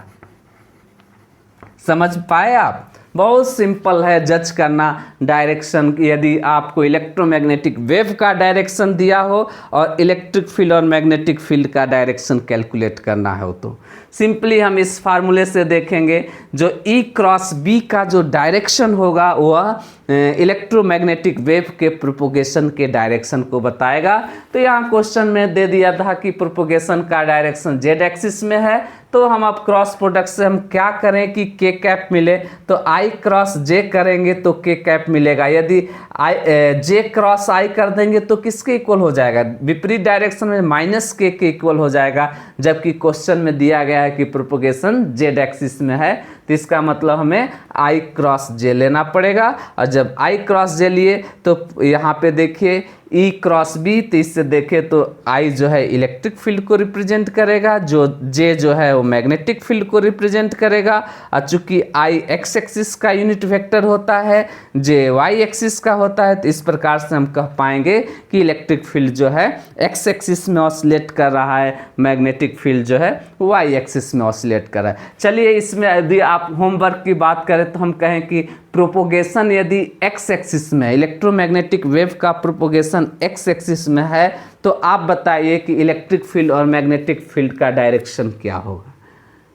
समझ पाए आप? बहुत सिंपल है जज करना डायरेक्शन। यदि आपको इलेक्ट्रोमैग्नेटिक वेव का डायरेक्शन दिया हो और इलेक्ट्रिक फील्ड और मैग्नेटिक फील्ड का डायरेक्शन कैलकुलेट करना हो तो सिंपली हम इस फार्मूले से देखेंगे। जो ई क्रॉस बी का जो डायरेक्शन होगा वह इलेक्ट्रोमैग्नेटिक वेव के प्रोपोगेशन के डायरेक्शन को बताएगा। तो यहाँ क्वेश्चन में दे दिया था कि प्रोपोगेशन का डायरेक्शन जेड एक्सिस में है, तो हम अब क्रॉस प्रोडक्ट से हम क्या करें कि के कैप मिले, तो आई क्रॉस जे करेंगे तो के कैप मिलेगा। यदि आई जे क्रॉस आई कर देंगे तो किसके इक्वल हो जाएगा, विपरीत डायरेक्शन में माइनस के इक्वल हो जाएगा, जबकि क्वेश्चन में दिया गया है कि प्रोपोगेशन जेड एक्सिस में है। तो इसका मतलब हमें आई क्रॉस जे लेना पड़ेगा। और जब आई क्रॉस जे लिए तो यहाँ पे देखिए ई क्रॉस बी, तो इससे देखें तो आई जो है इलेक्ट्रिक फील्ड को रिप्रेजेंट करेगा, जो जे जो है वो मैग्नेटिक फील्ड को रिप्रेजेंट करेगा। और चूंकि आई एक्स एक्सिस का यूनिट वेक्टर होता है, जे वाई एक्सिस का होता है, तो इस प्रकार से हम कह पाएंगे कि इलेक्ट्रिक फील्ड जो है एक्स एक्सिस में ऑसिलेट कर रहा है, मैग्नेटिक फील्ड जो है वाई एक्सिस में ऑसिलेट कर रहा है। चलिए इसमें यदि आप होमवर्क की बात करें तो हम कहें कि प्रोपोगेशन यदि एक्स एक्सिस में, इलेक्ट्रोमैग्नेटिक वेव का प्रोपोगेशन एक्स एक्सिस में है, तो आप बताइए कि इलेक्ट्रिक फील्ड और मैग्नेटिक फील्ड का डायरेक्शन क्या होगा।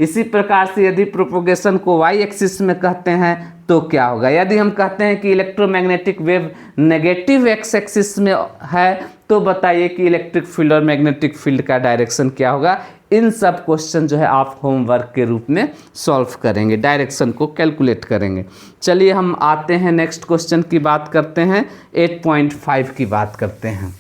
इसी प्रकार से यदि प्रोपोगेशन को वाई एक्सिस में कहते हैं तो क्या होगा। यदि हम कहते हैं कि electromagnetic wave negative x axis में है तो बताइए कि इलेक्ट्रिक फील्ड और मैग्नेटिक फील्ड का डायरेक्शन क्या होगा। इन सब क्वेश्चन जो है आप होमवर्क के रूप में सॉल्व करेंगे, डायरेक्शन को कैलकुलेट करेंगे। चलिए हम आते हैं नेक्स्ट क्वेश्चन की बात करते हैं, 8.5 की बात करते हैं।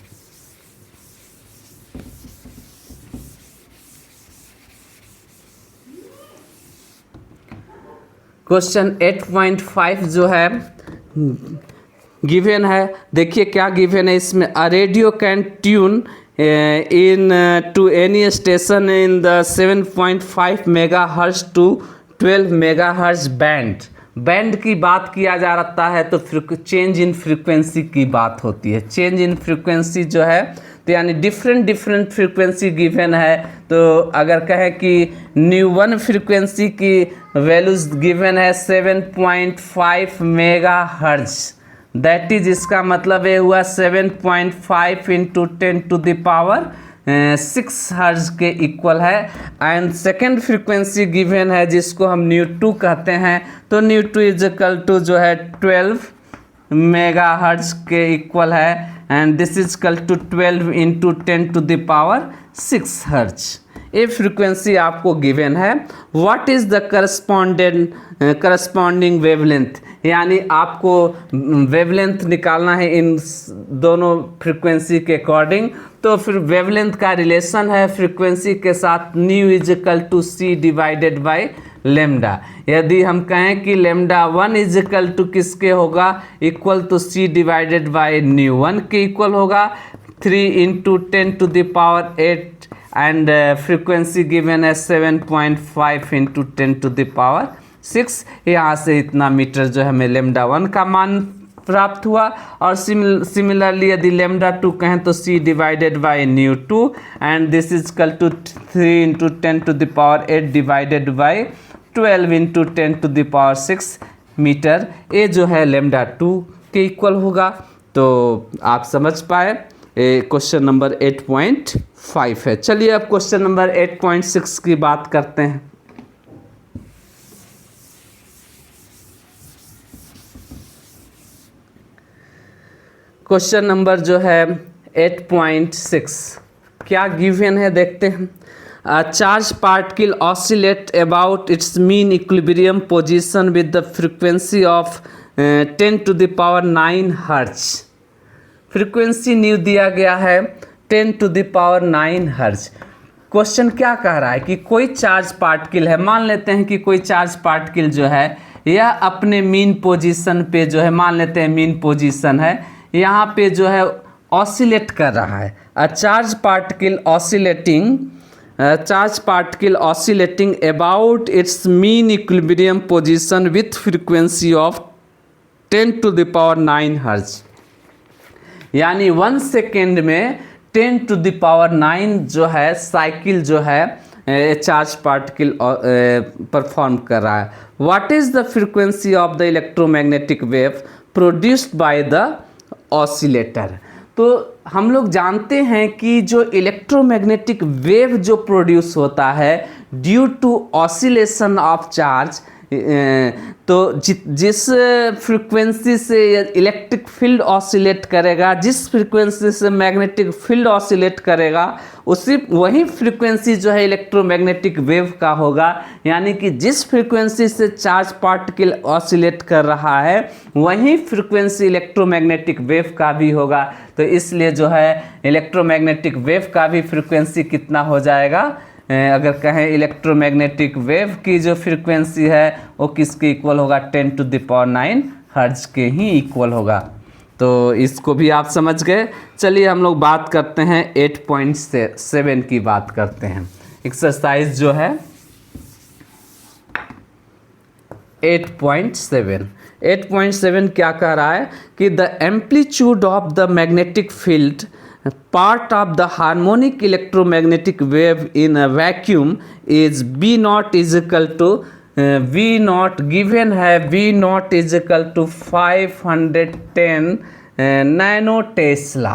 क्वेश्चन 8.5 जो है गिवन है, देखिए क्या गिवन है इसमें। A radio can tune in to any station in the 7.5 megahertz to 12 megahertz band की बात किया जा रहा है तो चेंज इन फ्रीक्वेंसी की बात होती है। चेंज इन फ्रीक्वेंसी जो है तो यानी डिफरेंट फ्रीक्वेंसी गिवन है। तो अगर कहें कि न्यू वन फ्रीक्वेंसी की वैल्यूज गिवन है 7.5 मेगाहर्ट्ज, दैट इज, इसका मतलब ये हुआ 7.5 into 10 to the power 6 hertz के इक्वल है। एंड सेकेंड फ्रीक्वेंसी गिवन है जिसको हम न्यू 2 कहते हैं, तो न्यू 2 इज इक्वल टू जो है 12 मेगा हर्ट्ज के इक्वल है। And this is equal to 12 into 10 to the power 6 hertz. ये फ्रीक्वेंसी आपको गिवन है। What is the corresponding wavelength, यानी आपको वेवलेंथ निकालना है इन दोनों फ्रीक्वेंसी के अकॉर्डिंग। तो फिर वेवलेंथ का रिलेशन है फ्रीक्वेंसी के साथ nu is equal to C divided by lambda. यदि हम कहें कि लेमडा 1 इज इक्वल टू किसके होगा, equal to C divided by nu 1 के इक्वल होगा 3 इंटू 10⁸ एंड फ्रीक्वेंसी गिवन है 7.5 इंटू 10⁻6। यहाँ से इतना मीटर जो है हमें लेमडा 1 का मान प्राप्त हुआ। और सिमिलरली यदि लेमडा 2 कहें तो C divided by nu 2 and this is equal to 3 into 10⁸ divided by 12 into 10⁻6 metre. ये जो है लेमडा 2 के इक्वल होगा। तो आप समझ पाए, क्वेश्चन नंबर 8.5 है। चलिए अब क्वेश्चन नंबर 8.6 की बात करते हैं। क्वेश्चन नंबर जो है 8.6 क्या गिवन है देखते हैं। Charge particle oscillate about it's mean equilibrium position with the frequency of 10⁹ hertz. Frequency new दिया गया है 10⁹ हर्ट्ज। क्वेश्चन क्या कह रहा है कि कोई चार्ज पार्टिकल है, मान लेते हैं कि कोई चार्ज पार्टिकल जो है यह अपने मीन पोजीशन पे जो है, मान लेते हैं मीन पोजीशन है, यहाँ पे जो है ऑसिलेट कर रहा है। A charge particle oscillating about it's mean equilibrium position with frequency of 10⁹ hertz. यानी 1 सेकेंड में 10⁹ जो है साइकिल जो है चार्ज पार्टिकल परफॉर्म कर रहा है। What is the frequency of the electromagnetic wave produced by the oscillator. तो हम लोग जानते हैं कि जो इलेक्ट्रोमैग्नेटिक वेव जो प्रोड्यूस होता है due to oscillation of charge, तो जिस फ्रीक्वेंसी से इलेक्ट्रिक फील्ड ऑसिलेट करेगा, जिस फ्रीक्वेंसी से मैग्नेटिक फील्ड ऑसिलेट करेगा, वही फ्रीक्वेंसी जो है इलेक्ट्रोमैग्नेटिक वेव का होगा। यानी कि जिस फ्रीक्वेंसी से चार्ज पार्टिकल ऑसिलेट कर रहा है वही फ्रीक्वेंसी इलेक्ट्रोमैग्नेटिक वेव का भी होगा। तो इसलिए जो है इलेक्ट्रोमैग्नेटिक वेव का भी फ्रीक्वेंसी कितना हो जाएगा, अगर कहें इलेक्ट्रोमैग्नेटिक वेव की जो फ्रीक्वेंसी है वो किसके इक्वल होगा, 10⁹ हर्ट्ज के ही इक्वल होगा। तो इसको भी आप समझ गए। चलिए हम लोग बात करते हैं 8.7 की बात करते हैं। एक्सरसाइज जो है 8.7 क्या कह रहा है कि the amplitude of the magnetic field part of the harmonic electromagnetic wave in a vacuum is B0 is equal to V0 given है V0 is equal to 510 nano Tesla.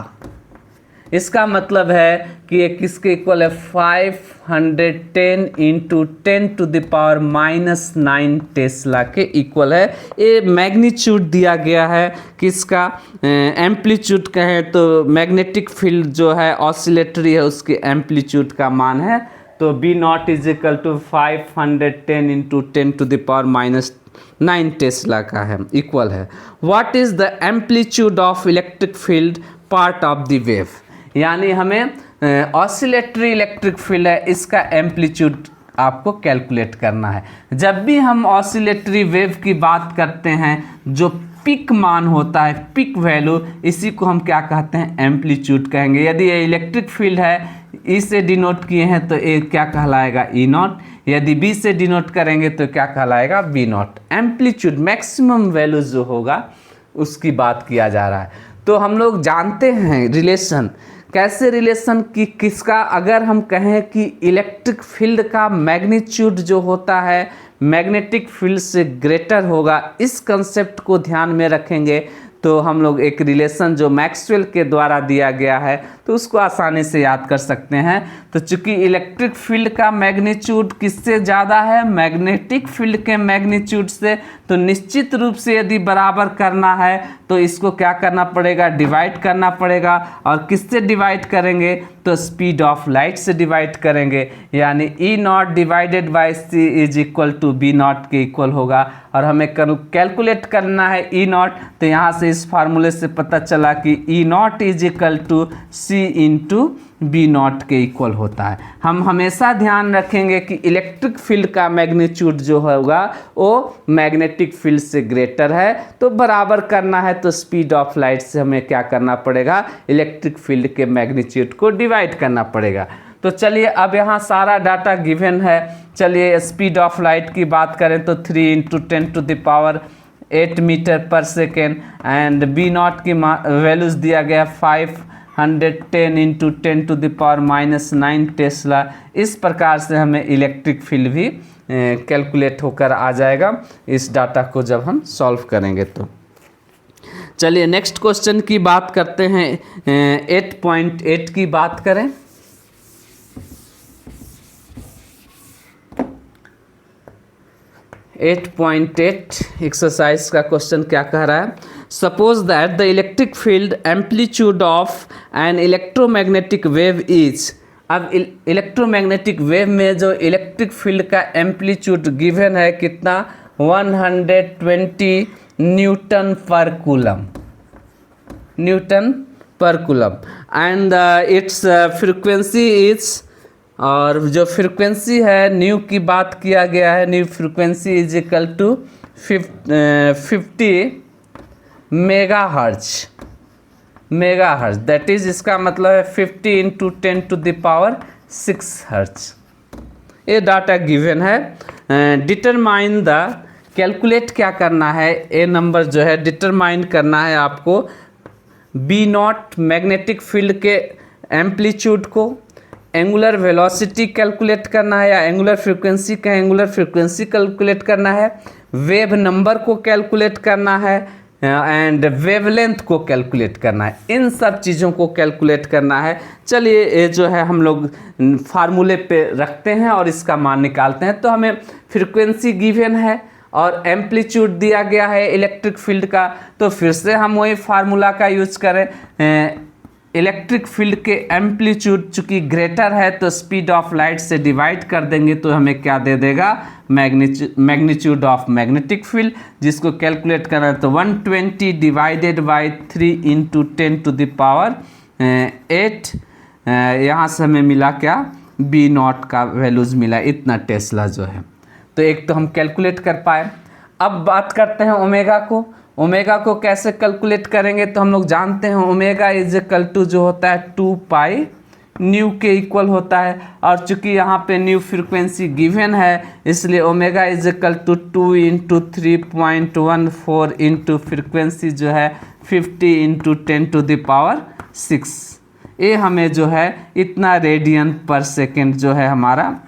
इसका मतलब है कि ये किसके इक्वल है, 510 इंटू 10⁻⁻9 टेस्ला के equal है। ये मैग्नीट्यूड दिया गया है किसका, एम्पलीट्यूड कहें तो मैग्नेटिक फील्ड जो है ऑसिलेटरी है उसके एम्पलीट्यूड का मान है। तो B0 is equal to 510 into 10⁻⁹ tesla का है, इक्वल है। What is the amplitude of electric field part of the wave. यानी हमें ऑसिलेटरी इलेक्ट्रिक फील्ड है इसका एम्पलीट्यूड आपको कैलकुलेट करना है। जब भी हम ऑसिलेटरी वेव की बात करते हैं जो पिक मान होता है, पिक वैल्यू, इसी को हम क्या कहते हैं, एम्पलीट्यूड कहेंगे। यदि ये इलेक्ट्रिक फील्ड है ई से डिनोट किए हैं तो ए क्या कहलाएगा, E0। यदि बी से डिनोट करेंगे तो क्या कहलाएगा, B0। एम्पलीट्यूड मैक्सिमम वैल्यू जो होगा उसकी बात किया जा रहा है। तो हम लोग जानते हैं रिलेशन, कैसे रिलेशन कि किसका, अगर हम कहें कि इलेक्ट्रिक फील्ड का मैग्नीट्यूड जो होता है मैग्नेटिक फील्ड से ग्रेटर होगा, इस कंसेप्ट को ध्यान में रखेंगे तो हम लोग एक रिलेशन जो मैक्सवेल के द्वारा दिया गया है तो उसको आसानी से याद कर सकते हैं। तो चूंकि इलेक्ट्रिक फील्ड का मैग्नीट्यूड किससे ज़्यादा है, मैग्नेटिक फील्ड के मैग्नीट्यूड से, तो निश्चित रूप से यदि बराबर करना है तो इसको क्या करना पड़ेगा, डिवाइड करना पड़ेगा। और किससे डिवाइड करेंगे, तो तो स्पीड ऑफ लाइट से डिवाइड करेंगे, यानी E naught divided by C is equal to B naught के इक्वल होगा। और हमें कैलकुलेट करना है ई नॉट, तो यहाँ से इस फार्मूले से पता चला कि E naught is equal to C into B naught के इक्वल होता है। हम हमेशा ध्यान रखेंगे कि इलेक्ट्रिक फील्ड का मैग्नीट्यूड जो होगा वो मैग्नेटिक फील्ड से ग्रेटर है, तो बराबर करना है तो स्पीड ऑफ लाइट से हमें क्या करना पड़ेगा, इलेक्ट्रिक फील्ड के मैग्नीट्यूड को डिवाइड करना पड़ेगा। तो चलिए अब यहाँ सारा डाटा गिवन है। चलिए स्पीड ऑफ लाइट की बात करें तो 3 × 10⁸ metre per second, and B not की वैल्यूज़ दिया गया 510 × 10⁻⁻9 टेस्ला। इस प्रकार से हमें इलेक्ट्रिक फील्ड भी कैलकुलेट होकर आ जाएगा इस डाटा को जब हम सॉल्व करेंगे। तो चलिए नेक्स्ट क्वेश्चन की बात करते हैं। 8.8 की बात करें। एट एक्सरसाइज का क्वेश्चन क्या कह रहा है, suppose that the electric field amplitude of an electromagnetic wave is. अब इलेक्ट्रोमैग्नेटिक वेव में जो इलेक्ट्रिक फील्ड का एम्पलीट्यूड गिवन है कितना, 120 न्यूटन पर coulomb, and it's frequency is, और जो फ्रीक्वेंसी है न्यू की बात किया गया है, nu frequency is equal to 50 megahertz, that is, इसका मतलब है 50 × 10⁻6 हर्ट्ज। ये डाटा गिवन है। डिटरमाइन द, कैलकुलेट क्या करना है, ए नंबर जो है डिटरमाइन करना है आपको बी नॉट मैग्नेटिक फील्ड के एम्पलीट्यूड को, एंगुलर वेलोसिटी कैलकुलेट करना है, या एंगुलर फ्रीक्वेंसी का एंगुलर फ्रीक्वेंसी कैलकुलेट करना है, वेव नंबर को कैलकुलेट करना है, एंड वेवलेंथ को कैलकुलेट करना है। इन सब चीज़ों को कैलकुलेट करना है। चलिए ये जो है हम लोग फार्मूले पे रखते हैं और इसका मान निकालते हैं। तो हमें फ्रीक्वेंसी गिवन है और एम्पलीट्यूड दिया गया है इलेक्ट्रिक फील्ड का, तो फिर से हम वही फार्मूला का यूज करें। इलेक्ट्रिक फील्ड के एम्पलीट्यूड चूँकि ग्रेटर है तो स्पीड ऑफ लाइट से डिवाइड कर देंगे तो हमें क्या दे देगा, मैग्नीट्यूड ऑफ मैग्नेटिक फील्ड, जिसको कैलकुलेट करना है तो 120 डिवाइडेड बाई 3 × 10⁸ यहाँ से हमें मिला क्या, बी नॉट का वैल्यूज़ मिला इतना टेस्ला जो है। तो एक तो हम कैलकुलेट कर पाए। अब बात करते हैं ओमेगा को। ओमेगा को कैसे कैलकुलेट करेंगे, तो हम लोग जानते हैं ओमेगा इज इक्वल टू जो होता है 2 पाई न्यू के इक्वल होता है, और चूंकि यहाँ पे न्यू फ्रीक्वेंसी गिवन है इसलिए omega is equal to 2 × 3.14 into frequency जो है 50 × 10⁻6। ये हमें जो है इतना रेडियन पर सेकेंड जो है हमारा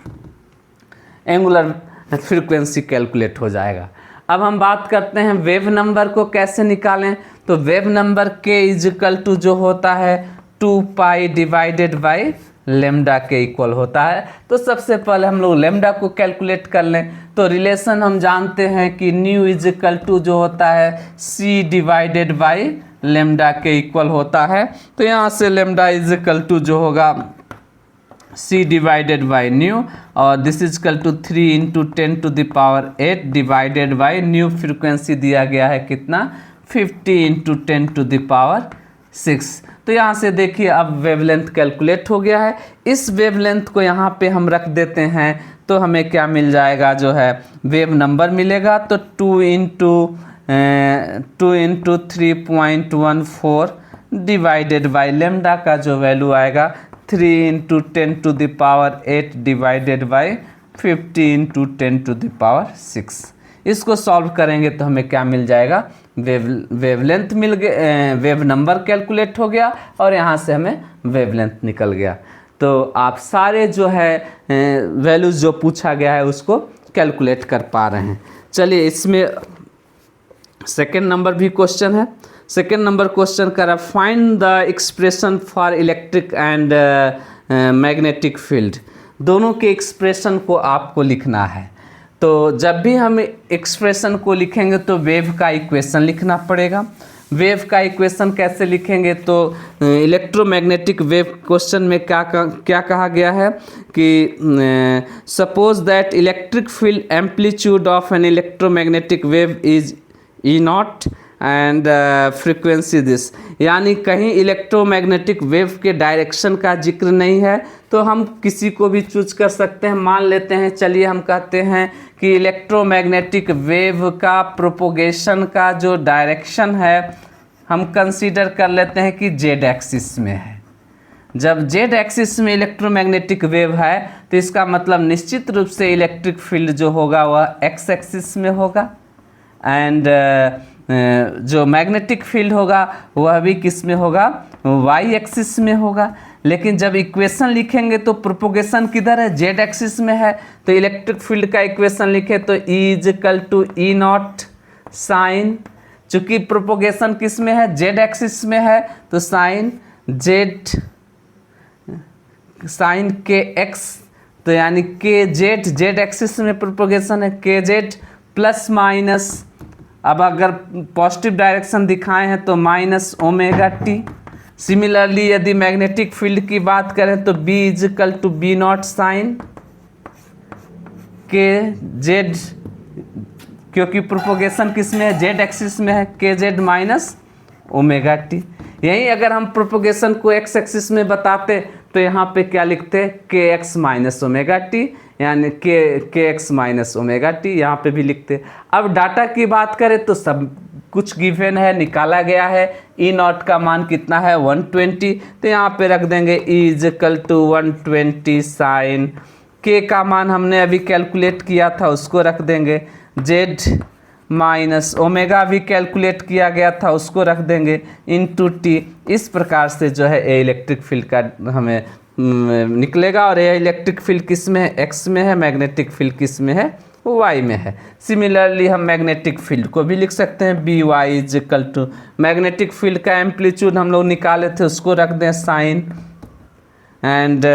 एंगुलर फ्रीक्वेंसी कैलकुलेट हो जाएगा। अब हम बात करते हैं वेव नंबर को कैसे निकालें, तो वेव नंबर के इज इक्वल टू जो होता है 2 पाई डिवाइडेड बाई लेमडा के इक्वल होता है। तो सबसे पहले हम लोग लेमडा को कैलकुलेट कर लें। तो रिलेशन हम जानते हैं कि न्यू इज इक्वल टू जो होता है सी डिवाइडेड बाई लेमडा के इक्वल होता है। तो यहाँ से लेमडा इज इक्वल टू जो होगा c डिवाइडेड बाई न्यू, और this is equal to 3 × 10⁸ divided by nu frequency दिया गया है कितना, 50 × 10⁻6। तो यहाँ से देखिए अब वेवलेंथ कैलकुलेट हो गया है। इस वेवलेंथ को यहाँ पे हम रख देते हैं तो हमें क्या मिल जाएगा, जो है वेव नंबर मिलेगा। तो 2 × 3.14 डिवाइडेड बाई लेमडा का जो वैल्यू आएगा 3 × 10⁸ डिवाइडेड बाई 50 × 10⁻6। इसको सॉल्व करेंगे तो हमें क्या मिल जाएगा, वेवलेंथ मिल गया, वेव नंबर कैलकुलेट हो गया और यहाँ से हमें वेवलेंथ निकल गया। तो आप सारे जो है वैल्यूज जो पूछा गया है उसको कैलकुलेट कर पा रहे हैं। चलिए इसमें सेकेंड नंबर भी क्वेश्चन है। सेकेंड नंबर क्वेश्चन कर रहा है find the expression for electric and magnetic field. दोनों के एक्सप्रेशन को आपको लिखना है। तो जब भी हम एक्सप्रेशन को लिखेंगे तो वेव का इक्वेशन लिखना पड़ेगा। वेव का इक्वेशन कैसे लिखेंगे, तो इलेक्ट्रोमैग्नेटिक वेव क्वेश्चन में क्या कहा गया है कि suppose that electric field amplitude of an electromagnetic wave is E not and frequency this, यानी कहीं इलेक्ट्रोमैग्नेटिक वेव के डायरेक्शन का जिक्र नहीं है तो हम किसी को भी चूज कर सकते हैं। मान लेते हैं, चलिए हम कहते हैं कि इलेक्ट्रोमैग्नेटिक वेव का प्रोपोगेशन का जो डायरेक्शन है हम कंसीडर कर लेते हैं कि जेड एक्सिस में है। जब जेड एक्सिस में इलेक्ट्रोमैग्नेटिक वेव है तो इसका मतलब निश्चित रूप से इलेक्ट्रिक फील्ड जो होगा वह एक्स एक्सिस में होगा एंड जो मैग्नेटिक फील्ड होगा वह भी किस में होगा, वाई एक्सिस में होगा। लेकिन जब इक्वेशन लिखेंगे तो प्रोपोगेशन किधर है, जेड एक्सिस में है, तो इलेक्ट्रिक फील्ड का इक्वेशन लिखे तो E is equal to E naught sine, चूंकि प्रोपोगेशन किस में है, जेड एक्सिस में है, तो साइन के एक्स, तो यानी के जेड एक्सिस में प्रोपोगेशन है के जेड प्लस माइनस, अब अगर पॉजिटिव डायरेक्शन दिखाए हैं तो माइनस ओमेगा टी। सिमिलरली यदि मैग्नेटिक फील्ड की बात करें तो B is equal to B naught sine K Z, क्योंकि प्रोपोगेशन किस में है, जेड एक्सिस में है, के जेड माइनस ओमेगा टी। यही अगर हम प्रोपोगेशन को एक्स एक्सिस में बताते तो यहाँ पे क्या लिखते, के एक्स माइनस ओमेगा टी, यानी के एक्स माइनस ओमेगा टी यहाँ पे भी लिखते। अब डाटा की बात करें तो सब कुछ गिवन है, निकाला गया है। ई नॉट का मान कितना है 120, तो यहाँ पे रख देंगे E is equal to 120 sine, K का मान हमने अभी कैलकुलेट किया था उसको रख देंगे, जेड माइनस ओमेगा भी कैलकुलेट किया गया था उसको रख देंगे इनटू टी। इस प्रकार से जो है ये इलेक्ट्रिक फील्ड का हमें निकलेगा, और ये इलेक्ट्रिक फील्ड किस में है, एक्स में है, मैग्नेटिक फील्ड किस में है, वाई में है। सिमिलरली हम मैग्नेटिक फील्ड को भी लिख सकते हैं, B Y is equal to magnetic field का एम्पलीट्यूड हम लोग निकाले थे उसको रख दें साइन, एंड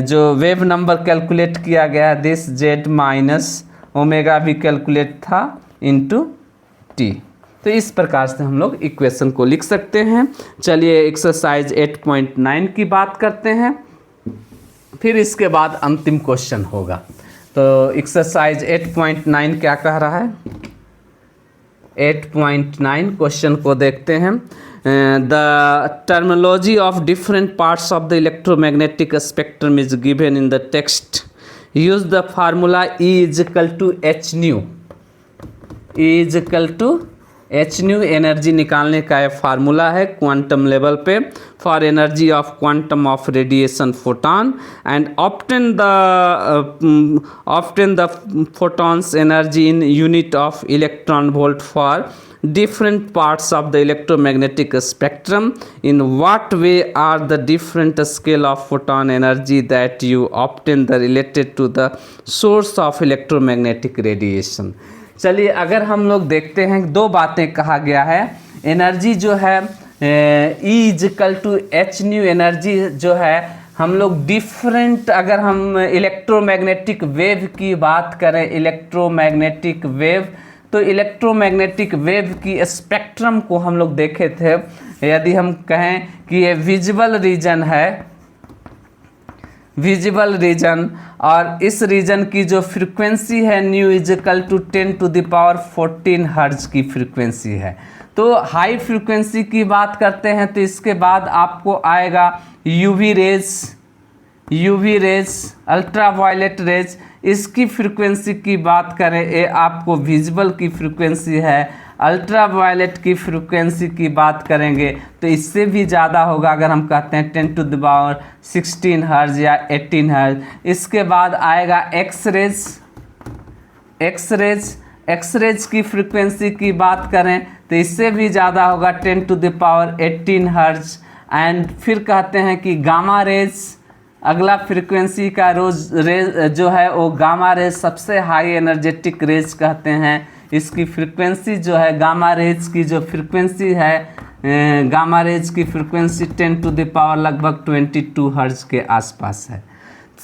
जो वेव नंबर कैलकुलेट किया गया दिस जेड माइनस ओमेगा भी कैलकुलेट था इनटू टी। तो इस प्रकार से हम लोग इक्वेशन को लिख सकते हैं। चलिए एक्सरसाइज 8.9 की बात करते हैं, फिर इसके बाद अंतिम क्वेश्चन होगा। तो एक्सरसाइज 8.9 क्या कह रहा है, 8.9 क्वेश्चन को देखते हैं। The terminology of different parts of the electromagnetic spectrum is given in the text, use the formula E is equal to H nu, E is equal to H nu energy निकालने का ये formula है quantum level पे, for energy of quantum of radiation photon and obtain the photon's energy in unit of electron volt for different parts of the electromagnetic spectrum. In what way are the different scale of photon energy that you obtain the related to the source of electromagnetic radiation? चलिए अगर हम लोग देखते हैं, दो बातें कहा गया है। एनर्जी जो है E is equal to H nu energy जो है हम लोग डिफरेंट, अगर हम इलेक्ट्रोमैग्नेटिक वेव की बात करें, इलेक्ट्रोमैग्नेटिक वेव, तो इलेक्ट्रोमैग्नेटिक वेव की स्पेक्ट्रम को हम लोग देखे थे। यदि हम कहें कि ये विजिबल रीजन है, विजिबल रीजन, और इस रीजन की जो फ्रीक्वेंसी है nu is equal to 10⁻14 hertz की फ्रीक्वेंसी है। तो हाई फ्रीक्वेंसी की बात करते हैं तो इसके बाद आपको आएगा यूवी रेज, अल्ट्रावायलेट रेज, इसकी फ्रीक्वेंसी की बात करें ये आपको विजिबल की फ्रीक्वेंसी है। अल्ट्रावायलेट की फ्रीक्वेंसी की बात करेंगे तो इससे भी ज़्यादा होगा, अगर हम कहते हैं 10⁻16 हर्ज या 18 हर्ज। इसके बाद आएगा एक्सरेज की फ्रीक्वेंसी की बात करें तो इससे भी ज़्यादा होगा 10⁻18 हर्ज। एंड फिर कहते हैं कि गामा रेज, अगला फ्रीक्वेंसी का रेज जो है वो गामा रेज सबसे हाई एनर्जेटिक रेज कहते हैं। इसकी फ्रीक्वेंसी जो है गामा रेज की जो फ्रीक्वेंसी है, गामा रेज की फ्रीक्वेंसी 10⁻ लगभग 22 हर्ट्ज के आसपास है।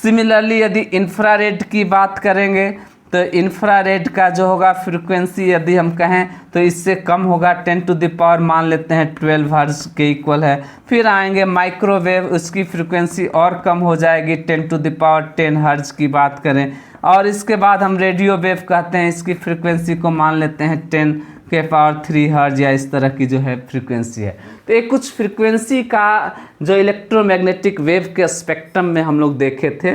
सिमिलरली यदि इंफ्रारेड की बात करेंगे तो इंफ्रारेड का जो होगा फ्रीक्वेंसी यदि हम कहें तो इससे कम होगा, 10 टू द पावर मान लेते हैं 12 हर्ट्ज के इक्वल है। फिर आएंगे माइक्रोवेव, उसकी फ्रीक्वेंसी और कम हो जाएगी, 10 टू द पावर 10 हर्ट्ज की बात करें। और इसके बाद हम रेडियो वेव कहते हैं, इसकी फ्रीक्वेंसी को मान लेते हैं 10 के पावर 3 हर्ट्ज या इस तरह की जो है फ्रीक्वेंसी है। तो ये कुछ फ्रीक्वेंसी का जो इलेक्ट्रोमैग्नेटिक वेव के स्पेक्ट्रम में हम लोग देखे थे।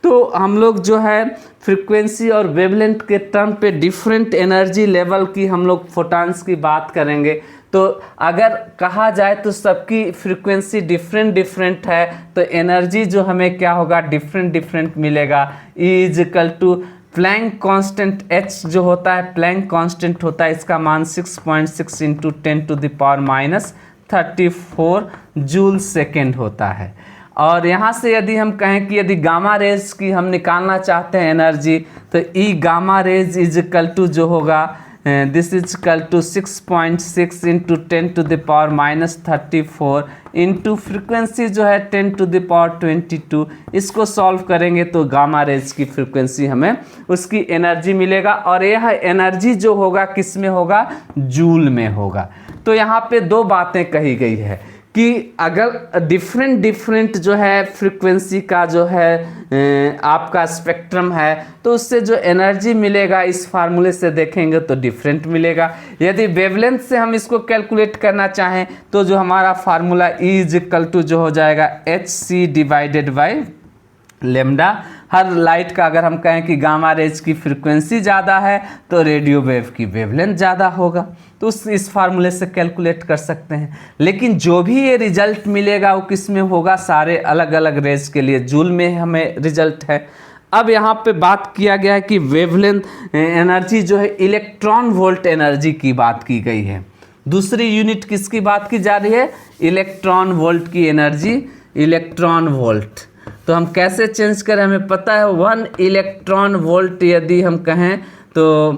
तो हम लोग जो है फ्रीक्वेंसी और वेवलेंथ के टर्म पे डिफरेंट एनर्जी लेवल की हम लोग फोटॉन्स की बात करेंगे। तो अगर कहा जाए तो सबकी फ्रीक्वेंसी डिफरेंट है, तो एनर्जी जो हमें क्या होगा, डिफरेंट मिलेगा। E is equal to Planck constant H जो होता है, प्लैंक कांस्टेंट होता है, इसका मान 6.6 into 10 to the power minus 34 joule second होता है। और यहाँ से यदि हम कहें कि यदि गामा रेज की हम निकालना चाहते हैं एनर्जी, तो E gamma rays is equal to जो होगा this is equal to 6.6 into 10 to the power minus 34 into frequency जो है 10 टू द पावर 22। इसको सॉल्व करेंगे तो गामा रेज की फ्रिक्वेंसी हमें उसकी एनर्जी मिलेगा, और यह एनर्जी जो होगा किस में होगा, जूल में होगा। तो यहाँ पे दो बातें कही गई है कि अगर डिफरेंट जो है फ्रीक्वेंसी का जो है आपका स्पेक्ट्रम है, तो उससे जो एनर्जी मिलेगा इस फार्मूले से देखेंगे तो डिफरेंट मिलेगा। यदि वेवलेंथ से हम इसको कैलकुलेट करना चाहें तो जो हमारा formula E is equal to जो हो जाएगा hc डिवाइडेड बाई लेमडा। हर लाइट का अगर हम कहें कि गामा रेज की फ्रीक्वेंसी ज़्यादा है तो रेडियो वेव की वेवलेंथ ज़्यादा होगा, तो इस फार्मूले से कैलकुलेट कर सकते हैं। लेकिन जो भी ये रिजल्ट मिलेगा वो किस में होगा, सारे अलग अलग रेज के लिए जूल में हमें रिजल्ट है। अब यहाँ पे बात किया गया है कि वेवलेंथ एनर्जी जो है इलेक्ट्रॉन वोल्ट एनर्जी की बात की गई है। दूसरी यूनिट किसकी बात की जा रही है, इलेक्ट्रॉन वोल्ट की एनर्जी, इलेक्ट्रॉन वोल्ट। तो हम कैसे चेंज करें, हमें पता है 1 इलेक्ट्रॉन वोल्ट यदि हम कहें तो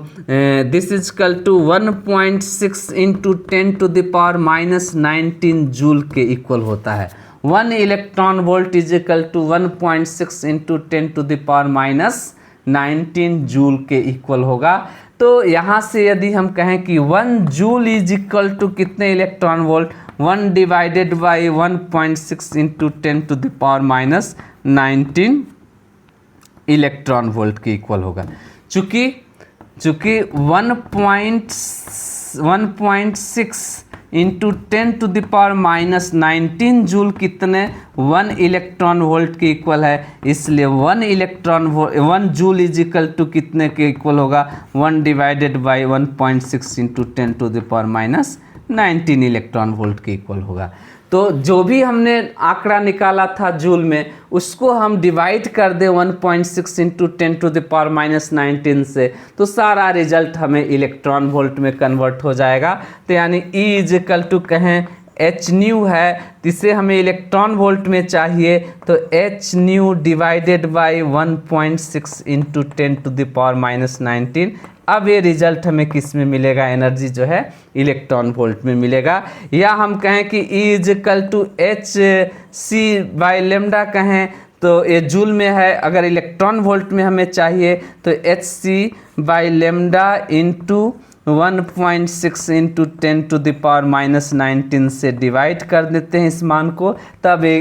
this is equal to 1.6 into 10 to the power minus 19 joule के इक्वल होता है। 1 electron volt is equal to 1.6 into 10 to the power minus 19 joule के इक्वल होगा। तो यहाँ से यदि हम कहें कि 1 जूल इज इक्वल टू कितने electron volt, 1 divided by 1.6 into 10 to the power minus 19 electron volt के इक्वल होगा। चूँकि 1.6 into 10 to the power minus 19 joule कितने, 1 इलेक्ट्रॉन वोल्ट के इक्वल है, इसलिए 1 जूल इज इक्वल टू कितने के इक्वल होगा, 1 divided by 1.6 into 10 to the power minus 19 electron volt के इक्वल होगा। तो जो भी हमने आंकड़ा निकाला था जूल में, उसको हम डिवाइड कर दें 1.6 into 10 to the power minus 19 से, तो सारा रिजल्ट हमें इलेक्ट्रॉन वोल्ट में कन्वर्ट हो जाएगा। तो यानी E इज इक्वल टू कहें एच न्यू है, जिसे हमें इलेक्ट्रॉन वोल्ट में चाहिए, तो H nu divided by 1.6 into 10 to the power minus 19। अब ये रिजल्ट हमें किस में मिलेगा, एनर्जी जो है इलेक्ट्रॉन वोल्ट में मिलेगा। या हम कहें कि E is equal to H C by lambda कहें तो ये जूल में है, अगर इलेक्ट्रॉन वोल्ट में हमें चाहिए तो H C by lambda into 1.6 into 10 to the power minus 19 से डिवाइड कर देते हैं इस मान को, तब ये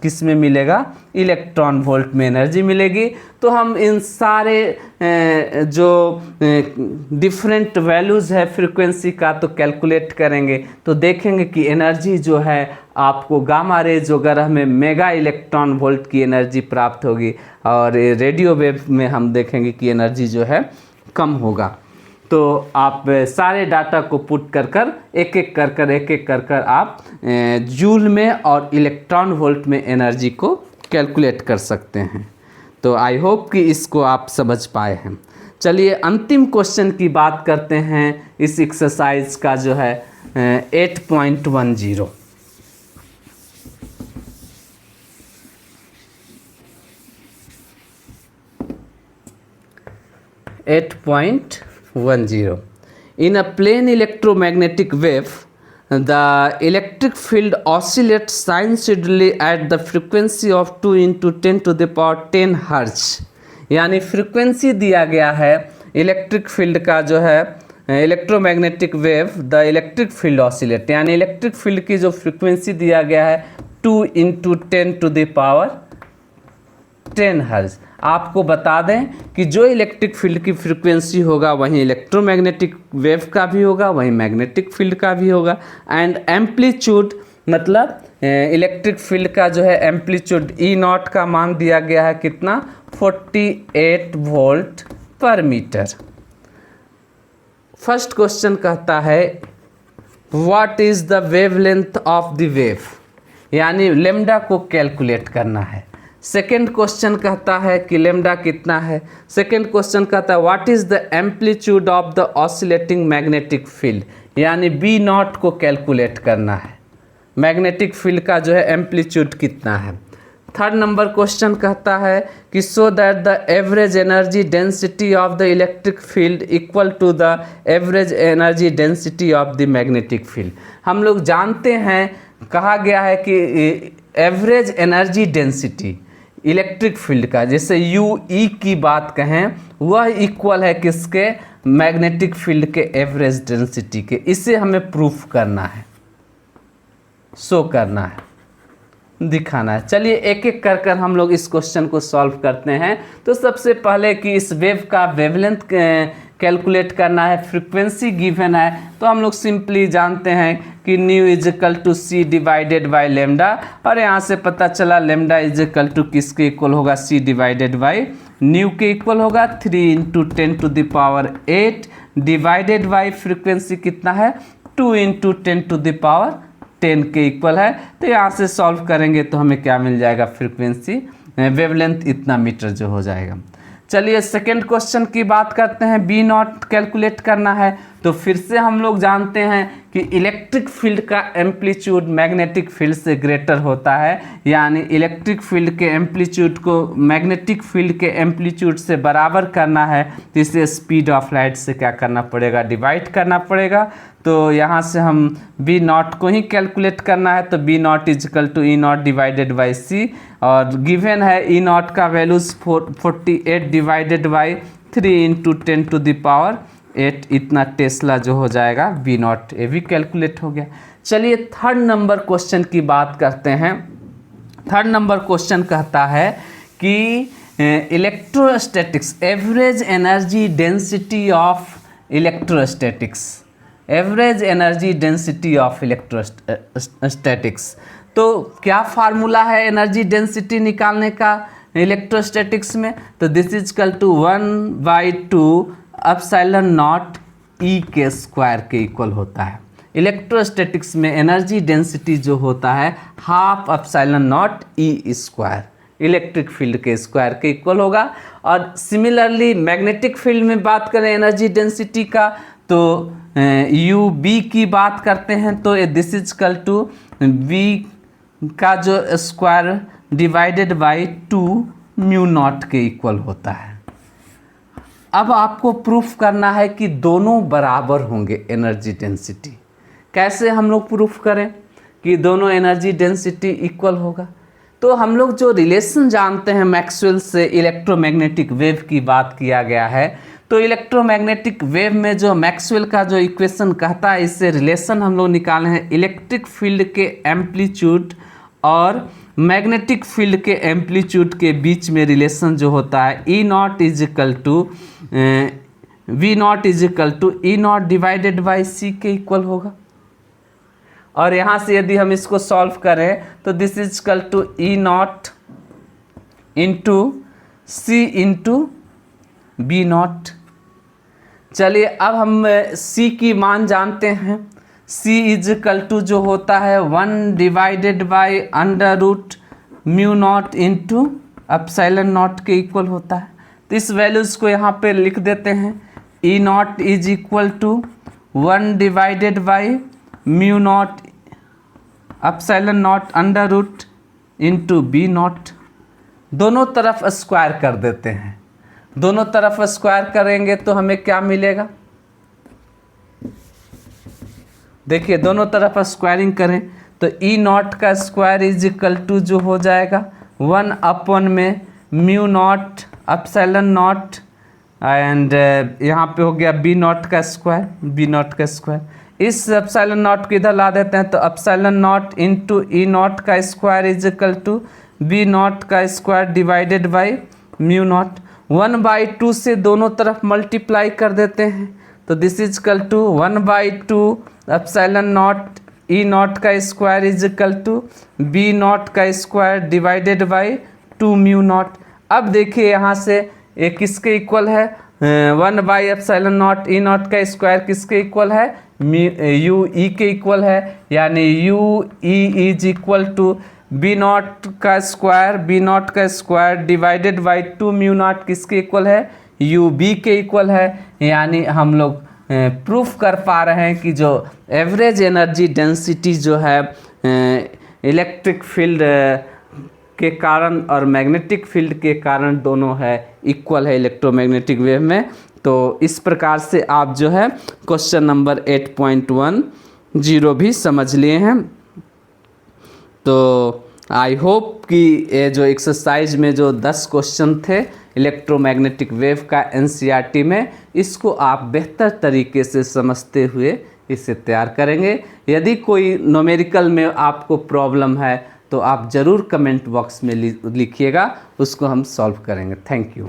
किस में मिलेगा, इलेक्ट्रॉन वोल्ट में एनर्जी मिलेगी। तो हम इन सारे जो डिफरेंट वैल्यूज़ है फ्रीक्वेंसी का तो कैलकुलेट करेंगे, तो देखेंगे कि एनर्जी जो है आपको गामा रेज वगैरह में मेगा इलेक्ट्रॉन वोल्ट की एनर्जी प्राप्त होगी, और रेडियो वेव में हम देखेंगे कि एनर्जी जो है कम होगा। तो आप सारे डाटा को पुट कर एक एक कर आप जूल में और इलेक्ट्रॉन वोल्ट में एनर्जी को कैलकुलेट कर सकते हैं। तो आई होप कि इसको आप समझ पाए हैं। चलिए अंतिम क्वेश्चन की बात करते हैं इस एक्सरसाइज का, जो है 8.10। In a plane electromagnetic wave, the electric field oscillates sinusoidally at the frequency of 2 into 10 to the power 10 hertz. यानी फ्रीक्वेंसी दिया गया है इलेक्ट्रिक फील्ड का जो है electromagnetic wave the electric field oscillate, यानी इलेक्ट्रिक फील्ड की जो फ्रीक्वेंसी दिया गया है 2 × 10⁻10 हर्ज। आपको बता दें कि जो इलेक्ट्रिक फील्ड की फ्रीक्वेंसी होगा वहीं इलेक्ट्रोमैग्नेटिक वेव का भी होगा, वहीं मैग्नेटिक फील्ड का भी होगा। एंड एम्पलीट्यूड मतलब इलेक्ट्रिक फील्ड का जो है एम्पलीट्यूड E0 का मान दिया गया है कितना, 48 वोल्ट पर मीटर। फर्स्ट क्वेश्चन कहता है what is the wavelength of the wave, यानी लेम्डा को कैलकुलेट करना है। सेकेंड क्वेश्चन कहता है कि लेम्डा कितना है। सेकेंड क्वेश्चन कहता है what is the amplitude of the oscillating magnetic field, यानी B0 को कैलकुलेट करना है। मैग्नेटिक फील्ड का जो है एम्पलीट्यूड कितना है। थर्ड नंबर क्वेश्चन कहता है कि so that the average energy density of the electric field equal to the average energy density of the magnetic field. हम लोग जानते हैं, कहा गया है कि average energy density electric field का, जैसे UE की बात कहें, वह इक्वल है किसके, मैग्नेटिक फील्ड के एवरेज डेंसिटी के। इसे हमें प्रूफ करना है, शो करना है, दिखाना है। चलिए एक एक कर कर हम लोग इस क्वेश्चन को सॉल्व करते हैं। तो सबसे पहले कि इस वेव का वेवलेंथ कैलकुलेट करना है, फ्रीक्वेंसी गिवन है, तो हम लोग सिंपली जानते हैं कि nu is equal to C divided by lambda, और यहाँ से पता चला लेमडा इज इक्वल टू किसके इक्वल होगा, C डिवाइडेड बाई न्यू के इक्वल होगा 3 × 10⁸ डिवाइडेड बाई फ्रीक्वेंसी कितना है 2 × 10⁻10 के इक्वल है। तो यहाँ से सॉल्व करेंगे तो हमें क्या मिल जाएगा, फ्रीक्वेंसी वेवलेंथ इतना मीटर जो हो जाएगा। चलिए सेकेंड क्वेश्चन की बात करते हैं। B0 कैलकुलेट करना है, तो फिर से हम लोग जानते हैं कि इलेक्ट्रिक फील्ड का एम्पलीट्यूड मैग्नेटिक फील्ड से ग्रेटर होता है, यानी इलेक्ट्रिक फील्ड के एम्पलीट्यूड को मैग्नेटिक फील्ड के एम्पलीट्यूड से बराबर करना है, तो इसे स्पीड ऑफ लाइट से क्या करना पड़ेगा, डिवाइड करना पड़ेगा। तो यहाँ से हम B0 को ही कैलकुलेट करना है, तो B0 is equal to E0 divided by C, और गिवन है E0 का वैल्यूज 48 डिवाइडेड बाई 3 × 10⁸8, इतना टेस्ला जो हो जाएगा B0, ये भी कैलकुलेट हो गया। चलिए थर्ड नंबर क्वेश्चन की बात करते हैं। थर्ड नंबर क्वेश्चन कहता है कि electrostatics average energy density of electrostatics, average energy density of electrostatics. तो क्या फार्मूला है एनर्जी डेंसिटी निकालने का इलेक्ट्रोस्टैटिक्स में, तो this is equal to 1/2 ε0 E के स्क्वायर के इक्वल होता है। इलेक्ट्रोस्टैटिक्स में एनर्जी डेंसिटी जो होता है 1/2 ε0 E स्क्वायर, इलेक्ट्रिक फील्ड के स्क्वायर के इक्वल होगा। और सिमिलरली मैग्नेटिक फील्ड में बात करें एनर्जी डेंसिटी का, तो UB की बात करते हैं, तो this is equal to V का जो स्क्वायर डिवाइडेड बाई 2μ0 के इक्वल होता है। अब आपको प्रूफ करना है कि दोनों बराबर होंगे एनर्जी डेंसिटी। कैसे हम लोग प्रूफ करें कि दोनों एनर्जी डेंसिटी इक्वल होगा, तो हम लोग जो रिलेशन जानते हैं मैक्सवेल से इलेक्ट्रोमैग्नेटिक वेव की बात किया गया है, तो इलेक्ट्रोमैग्नेटिक वेव में जो मैक्सवेल का जो इक्वेशन कहता है, इससे रिलेशन हम लोग निकाले हैं इलेक्ट्रिक फील्ड के एम्पलीट्यूड और मैग्नेटिक फील्ड के एम्पलीट्यूड के बीच में रिलेशन जो होता है E0 is equal to V0 is equal to E0 divided by C के इक्वल होगा। और यहाँ से यदि हम इसको सॉल्व करें तो this is equal to E0 into C into B0। चलिए अब हम C की मान जानते हैं, C इज इक्वल टू जो होता है 1 डिवाइडेड बाई √μ0 इंटू ε0 के इक्वल होता है। तो इस वैल्यूज़ को यहाँ पे लिख देते हैं। E0 is equal to 1 divided by μ0 ε0 √ into B0। दोनों तरफ स्क्वायर कर देते हैं। दोनों तरफ स्क्वायर करेंगे तो हमें क्या मिलेगा, देखिए दोनों तरफ स्क्वायरिंग करें तो E0 का स्क्वायर इज इक्वल टू जो हो जाएगा 1 अपॉन में μ0 ε0 एंड यहाँ पे हो गया बी नॉट का स्क्वायर, बी नॉट का स्क्वायर। इस एप्सिलॉन नॉट को इधर ला देते हैं तो epsilon naught into E naught का square is equal to B naught का square divided by mu naught. 1/2 से दोनों तरफ मल्टीप्लाई कर देते हैं तो this is equal to 1/2 epsilon naught E naught का square is equal to B naught का square divided by 2 mu not. अब देखिए यहाँ से ये किसके इक्वल है, 1/एप्सिलॉन नॉट ई नॉट का स्क्वायर किसके इक्वल है, यू ई के इक्वल है, यानी U E is equal to B naught का square divided by 2 mu naught किसके इक्वल है, यू बी के इक्वल है। यानी हम लोग प्रूफ कर पा रहे हैं कि जो एवरेज एनर्जी डेंसिटी जो है इलेक्ट्रिक फील्ड के कारण और मैग्नेटिक फील्ड के कारण दोनों है इक्वल है इलेक्ट्रोमैग्नेटिक वेव में। तो इस प्रकार से आप जो है क्वेश्चन नंबर 8.10 भी समझ लिए हैं। तो आई होप कि ये जो एक्सरसाइज में जो 10 क्वेश्चन थे इलेक्ट्रोमैग्नेटिक वेव का एनसीईआरटी में, इसको आप बेहतर तरीके से समझते हुए इसे तैयार करेंगे। यदि कोई न्यूमेरिकल में आपको प्रॉब्लम है तो आप ज़रूर कमेंट बॉक्स में लिखिएगा, उसको हम सॉल्व करेंगे। Thank you.